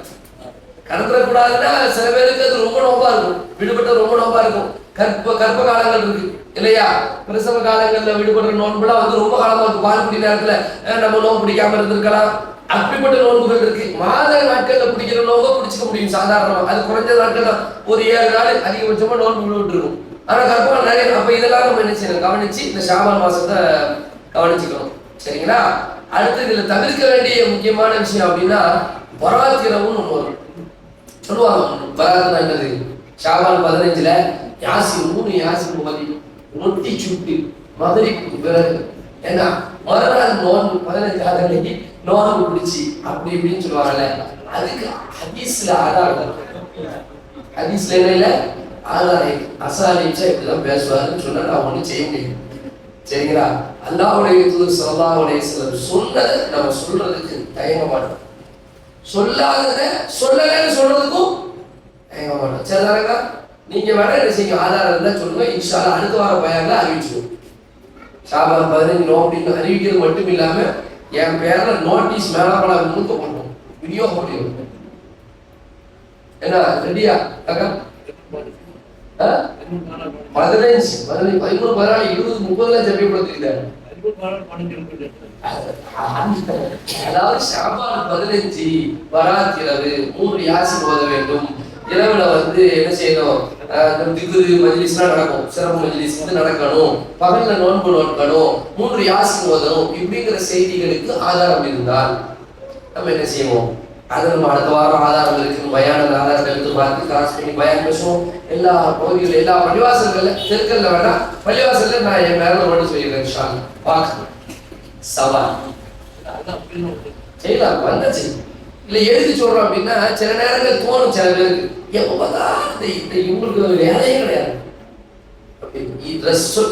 கடந்துடக்கூடாதுன்னா சில பேருக்கு அது ரொம்ப நோம்பா இருக்கும், விடுபட்ட ரொம்ப நோம்பா இருக்கும். கர்ப்ப காலங்கள் இருக்கு இல்லையா, பிரசவ காலங்கள்ல விடுபடுற நோன்புலாம் வந்து ரொம்ப காலமா இருக்கு. பால்குடி நேரத்துல நம்ம நோன்பு பிடிக்காம இருந்திருக்கலாம். அப்படிப்பட்ட நோன்புகள் இருக்கு. மாத நாட்கள்ல பிடிக்கிற நோன்பை பிடிச்சிக்க முடியும் சாதாரணமா. அது குறைஞ்ச நாட்கள் தான், ஒரு 7 நாள் அதிகபட்சமா நோன்பு விட்டு இருக்கும். ஆனா கர்ப்பம் நிறைய. அப்ப இதெல்லாம் நம்ம என்ன செய்யணும், கவனிச்சு இந்த ஷாபான் மாசத்தை கவனிச்சுக்கணும். சரிங்களா? அடுத்து இதுல தவிர்க்க வேண்டிய முக்கியமான விஷயம் அப்படின்னா பராத் இரவுன்னு ஒண்ணு வரும் சொல்லுவாங்க. பராத்னா என்னது? ஷாபான் 15ல யாசின் 3 யாசின் ஓதி நொட்டி சுட்டு மதுரைக்கு பிறகு ஏன்னா மறுநாள் நோன்பு 15 அன்னைக்கு நோன்பு பிடிச்சி அப்படி இப்படின்னு சொல்லுவாங்கல்ல, அதுக்கு ஹதீஸ்ல ஆதாரம். ஹதீஸ்ல என்ன இல்லை ஆதாரம். அசாலிச்சா இப்படிதான் பேசுவாருன்னு சொன்னா நான் ஒன்றும் செய்ய முடியும். சரிங்களா? அல்லாஹ்வுடைய தூதர் ஸல்லல்லாஹு அலைஹி வஸல்லம் சொன்னதை நம்ம சொல்றதுக்கு தயங்க மாட்டோம், சொல்லாததை சொல்லலைன்னு சொல்றதுக்கும் தயங்க மாட்டோம். சரிதானங்க? நீங்க வேணா என்ன செய்யுங்க, ஆதாரம் இருந்தா சொல்லுங்க. இன்ஷா அல்லாஹ் அடுத்த வார பயான்ல அறிவிச்சிடுவோம். ஷாபான் 15 நோம்பு அறிவிக்கிறது மட்டும் இல்லாம என் பேர்ல நோட்டீஸ் மேலாப்பட முழுக்க போட்டோம், வீடியோ போட்டோம். என்ன ரெடியா? 15 13 14 20 30 ஜெபிப்படுத்திருக்காரு. அதாவது ஷாபான் 15 பராத் இரவு 3 யாசின் ஓத வேண்டும். இரவுல வந்து என்ன செய்யணும், திக்ரு மஜ்லிஸ்லாம் நடக்கும், சிறப்பு மஜ்லிஸ் வந்து நடக்கணும். பகல்ல நோன்பு நோக்கணும், 3 யாசின் ஓதணும். இப்படிங்கிற செய்திகளுக்கு ஆதாரம் இருந்தால் நம்ம என்ன செய்வோம், அதை நம்ம அடுத்த வாரம் ஆதாரம் இருக்கு பயான ஆதாரத்தை எடுத்து பார்த்து கிராஸ் பண்ணி பயான் பேசுவோம். எல்லா பகுதிகளில் எல்லா பள்ளிவாசல்கள்ல தெருக்கல்ல வேணா பள்ளிவாசல்ல நான் என் மேல மட்டும் சொல்லிடுறேன். பார்க்க சவால் செய்யலாம், வந்துச்சு இல்லை எழுதி சொல்றோம் அப்படின்னா சில நேரங்கள் தோணும் சில பேருக்கு, எப்போ பார்த்தா இவங்களுக்கு வேலையே கிடையாது.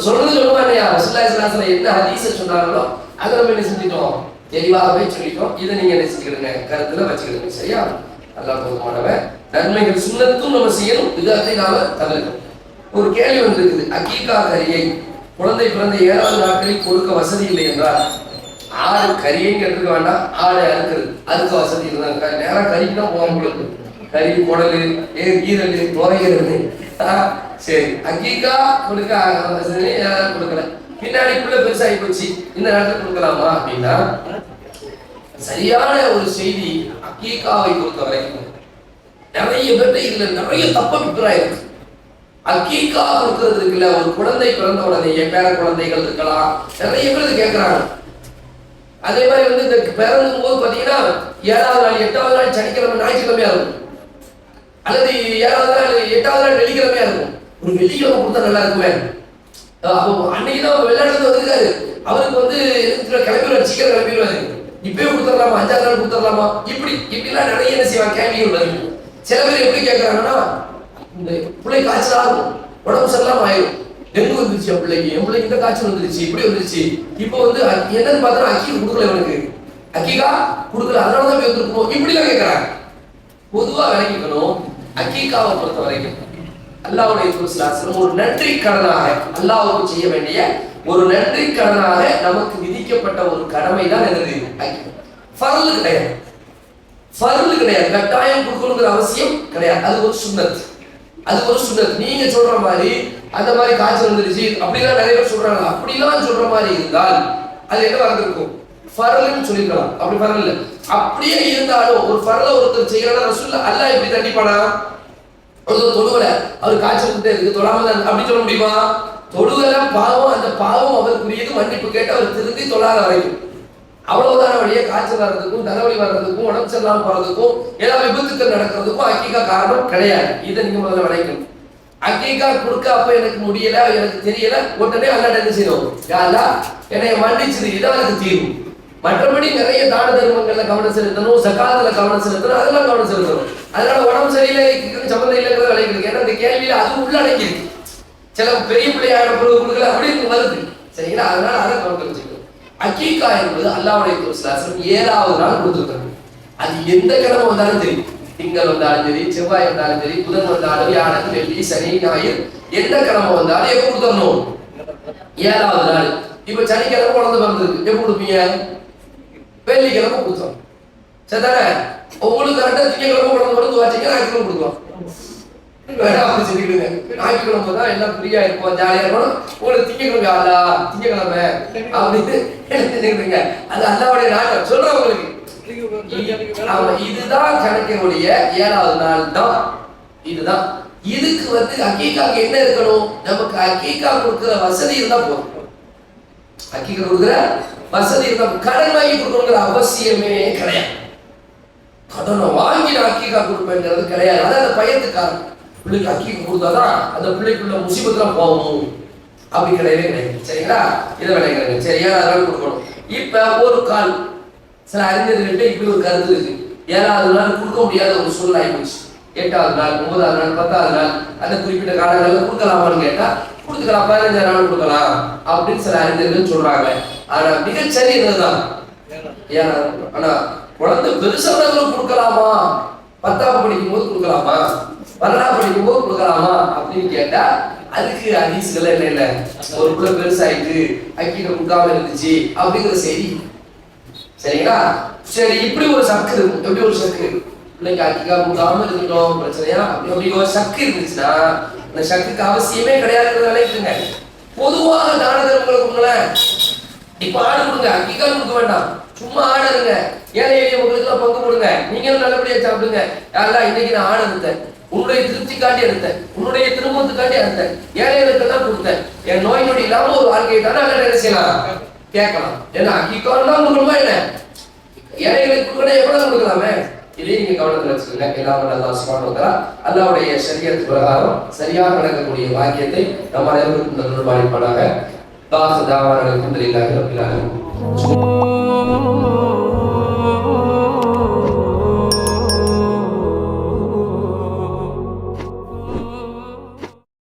சொல்றது சொல்லுவா இல்லையா, ரசூலுல்லாஹி ஸல்லல்லாஹு அலைஹி வஸல்லம் என்ன ஹதீஸை சொன்னாங்களோ அதை நம்ம என்ன செஞ்சிட்டோம், தெளிவாகவே சொல்லிட்டோம். இதை நீங்க என்ன செஞ்சுக்கிடுங்க, கருத்துல வச்சுக்கிடுங்க. சரியா? அல்லாஹ் போதுமானவன். நன்மைகள் சுன்னத்தும் நம்ம செய்யணும், விதத்தை நாம தவிர்க்கணும். ஒரு கேள்வி வந்து இருக்குது, அகீகா கரியை குழந்தை பிறந்த 7வது நாட்களில் கொடுக்க வசதி இல்லை என்றால், ஆடு கறியையும் கேட்டுக்க வேண்டாம், ஆடு அறுக்க வசதி இருந்தாங்க. நேரம் கறிக்கு தான் போக முடியாது. கறி, குடலு, ஈரல், நுரையீரல். சரி, அகீகா கொடுக்க வசதி கொடுக்கல, பின்னாடி பிள்ளை பெருசாகி போச்சு, இந்த நேரத்தில் கொடுக்கலாமா அப்படின்னா சரியான ஒரு செய்தி அகீகாவை பொறுத்த வரைக்கும் நிறைய பேர்ட்ட இதுல நிறைய தப்பு அபிப்பிராயம் இருக்கு. அக்கீகா கொடுக்கறது இருக்குல்ல, ஒரு குழந்தை பிறந்த உடனே பேர குழந்தைகள் இருக்கலாம், நிறைய பேர் இது கேட்கறாங்க. அதே மாதிரி வந்து இந்த பிறக்கும் போது பாத்தீங்கன்னா 7வது நாள் 8வது நாள் சனிக்கிழமை ஞாயிற்றுக்கிழமையா இருக்கும், அல்லது 7வது நாள் 8வது நாள் வெள்ளிக்கிழமையா இருக்கும். ஒரு வெள்ளிக்கிழமை கொடுத்தா நல்லா இருக்குமே. அன்னைக்குதான் வெளிநாட்டுல வந்திருக்காரு, அவருக்கு வந்து கிளம்பிடுவாரு, சீக்கிரம் கிளம்பிடுவாரு. இப்பயே கொடுத்துடலாமா, 5வது நாள் கொடுத்துடலாமா, இப்படிலாம் நிறைய என்ன செய்வாங்க கேள்விகள் வருது. சில பேர் எப்படி கேட்கறாங்கன்னா, இந்த பிள்ளை காய்ச்சலா இருக்கும், உடம்பு சரியில்லாம ஆயிடும், டெங்கு வந்துருச்சு என் பிள்ளைக்கு இந்த காய்ச்சல் வந்துருச்சு, இப்படி வந்துருச்சு. இப்போ வந்து என்னன்னு பார்த்தா அக்கீகா கொடுக்கல, இவனுக்கு அக்கீகா கொடுக்கல, அதனாலதான் வந்துருக்கணும், இப்படிலாம் கேட்கறாங்க. பொதுவா விளங்கிக்கணும், அக்கீகாவை பொறுத்த வரைக்கும் அல்லாஹ்வுடைய தூதர் ஒரு நன்றி கடனாக, அல்லாஹ்வுக்கு செய்ய வேண்டிய ஒரு நன்றி கடனாக நமக்கு விதிக்கப்பட்ட ஒரு கடமை தான் என்னது அக்கீகா. ஃபர்ல் கிடையாது, ஃபர்ல் கிடையாது, கட்டாயம் கொடுக்கணுங்கிற அவசியம் கிடையாது. அது ஒரு சுன்னத், அது ஒரு சுன்னத். நீங்க சொல்ற மாதிரி அந்த மாதிரி காய்ச்சல் வந்துருச்சு அப்படிலாம் நிறைய பேர் சொல்றாங்க. அப்படிலாம் சொல்ற மாதிரி இருந்தால் அது என்ன வந்திருக்கும், ஃபர்ல்னு சொல்லிக்கலாம். அப்படி ஃபர்ல் இல்ல. அப்படியே இருந்தாலும் ஒரு ஃபர்ல ஒருத்தர் செய்யறதா ரசூலுல்லாஹ் அல்லாஹ் இப்படி தண்டிப்பானா? ஒருத்தர் தொழுவல, அவர் காய்ச்சல் வந்துட்டே இருக்கு, தொழாம தான் அப்படி சொல்ல முடியுமா? தொழுவல பாவம், அந்த பாவம் அவருக்குரியது, மன்னிப்பு கேட்டு அவர் திருந்தி தொழாத வரைக்கும் அவ்வளவுதான வழியே. காய்ச்சல் வர்றதுக்கும் தலைவலி வர்றதுக்கும் உடம்பு சரியில்லாம போறதுக்கும் ஏதாவது விபத்துக்கள் நடக்கிறதுக்கும் அக்கீகா காரணம் கிடையாது. இதை நீங்க முதல்ல விளைக்கணும். அக்கீகா கொடுக்க அப்ப எனக்கு முடியல, எனக்கு தெரியல, உடனே அல்லாஹ் என்ன செய்யணும், யா அல்லாஹ் என்னை மன்னிச்சிரு, இதான் எனக்கு தீர்வு. மற்றபடி நிறைய தான தர்மங்கள்ல கவனம் செலுத்தணும், சகாத்துல கவனம் செலுத்தணும், அதெல்லாம் கவனம் செலுத்தணும். அதனால உடம்பு சரியில்லை சம்பந்தம் இல்லைங்கிறத விளைக்கிறது. ஏன்னா இந்த கேள்வியில அது உள்ளடங்கி இருக்கு. சில பெரிய பிள்ளையான பொருள் கொடுக்கல அப்படின்னு வருது, சரிங்களா? அதனால அதை கவனம் தெரிஞ்சுக்கணும். அக்கீகா என்பது அல்லாஹ்வுடைய தூதர் 7வது நாள் கொடுத்துருக்காங்க. அது எந்த கிழமை வந்தாலும் சரி, திங்கள் வந்தாலும் சரி, செவ்வாய் வந்தாலும் சரி, புதன் வந்தாலும், வியாழன், வெள்ளி, சனி, ஞாயிறு, எந்த கிழமை வந்தாலும் எப்ப கொடுத்துடணும், 7வது நாள். இப்ப சனிக்கிழமை குழந்தை பிறந்திருக்கு, எப்ப கொடுப்பீங்க, வெள்ளிக்கிழமை கொடுத்தோம், சரிதானே? உங்களுக்கு கரெக்டா திங்கக்கிழமை குழந்தை பிறந்து வச்சீங்க, ஞாயிற்றுக்கிழமை கொடுக்கலாம். அப்படி சொல்லிடுங்க, ஞாயிற்றுக்கிழமை தான் எல்லாம் ஃப்ரீயா இருக்கும், ஜாலியா இருக்கணும். உங்களுக்கு திங்கக்கிழமை அல்லா திங்கக்கிழமை அப்படின்னு எழுதிருங்க. அது அல்லாஹ்வுடைய நாட்டம் சொல்றவங்களுக்கு. இதுதான் கணக்கனுடைய 7வது நாள் தான். இதுதான் இதுக்கு வந்து அக்கீகாக்கு என்ன இருக்கணும், நமக்கு அக்கீகா கொடுக்கிற வசதி இருந்தா போதும். அக்கீகா கொடுக்கிற வசதி இருந்தா, கடன் வாங்கி கொடுக்கணுங்கிற அவசியமே கிடையாது. கடனை வாங்கி நான் அக்கீகா கொடுப்பேங்கிறது கிடையாது. அதான் அந்த பயத்துக்காரன் பிள்ளைக்கு அக்கீகா கொடுத்தாதான் அந்த பிள்ளைக்குள்ள முசீபத்துலாம் போகும், அப்படி கிடையவே கிடையாது, சரிங்களா? இதை விளையாடுங்க, சரியா? அதனால கொடுக்கணும். இப்ப ஒரு கால் சில அறிஞர்கள்ட்ட இப்படி ஒரு கருத்து இருக்கு, 7வது நாள் கொடுக்க முடியாத ஒரு சூழ்நிலை ஆயிடுச்சு. 8வது நாள், 9வது நாள், 10வது நாள், அந்த குறிப்பிட்ட காலங்களில் கொடுக்கலாமான்னு கேட்டா கொடுத்துக்கலாம், 15 நாள் கொடுக்கலாம் அப்படின்னு சில அறிஞர்கள் சொல்றாங்க. ஆனா மிகச்சரி என்னதுதான், ஆனா குழந்தை பெருசானவர்களும் கொடுக்கலாமா, 10வது படிக்கும் போது கொடுக்கலாமா, 12வது படிக்கும் போது கொடுக்கலாமா அப்படின்னு கேட்டா அதுக்கு ஹதீஸ்கள் என்ன இல்ல. ஒரு பிள்ளை பெருசாயிட்டு அக்கீகா கொடுக்காம இருந்துச்சு அப்படிங்கிற செய்தி, சரிங்களா? சரி, இப்படி ஒரு சக்கு இருக்கும். எப்படி ஒரு சக்கு, பிள்ளைக்கு அக்கீகா கொடுக்காம இருக்கட்டும் பிரச்சனையா, அப்படி ஒரு சக்கு இருந்துச்சுன்னா அந்த சக்குக்கு அவசியமே கிடையாதுங்கிறத விளையாட்டுங்க. பொதுவாக தான தர்மங்களை கொடுங்களேன். இப்ப ஆடு கொடுங்க, அக்கீகா கொடுக்க வேண்டாம், சும்மா ஆடு இருங்க, ஏழை எளிய மக்களுக்கு எல்லாம் பங்கு கொடுங்க, நீங்களும் நல்லபடியா சாப்பிடுங்க. யாரா இன்னைக்கு நான் ஆடு எடுத்தேன், உன்னுடைய திருப்திக்காண்டி எடுத்தேன், உன்னுடைய திருமணத்துக்காண்டி எடுத்தேன், ஏழைகளுக்கெல்லாம் கொடுத்தேன், என் நோய் நொடி இல்லாம ஒரு வாழ்க்கையை தானே என்ன செய்யலாம், கேட்கலாம். ஏன்னா அக்கீகாலாம் கொடுக்கணுமா என்ன, ஏழைகளுக்கு கொடுக்கணும், எவ்வளவு கொடுக்கலாமே. இதையும் நீங்க கவனத்தில் வச்சுக்கோங்க. எல்லாம் அல்லாஹ் சுப்ஹானஹு வ தஆலா அல்லாஹ்வுடைய ஷரியத் பிரகாரம் சரியாக நடக்கக்கூடிய வாக்கியத்தை நம்ம அனைவருக்கும் நல்வாழ்ப்பானாக. தாஸ் தாவான அல்ஹம்துலில்லாஹி ரப்பில் ஆலமீன்.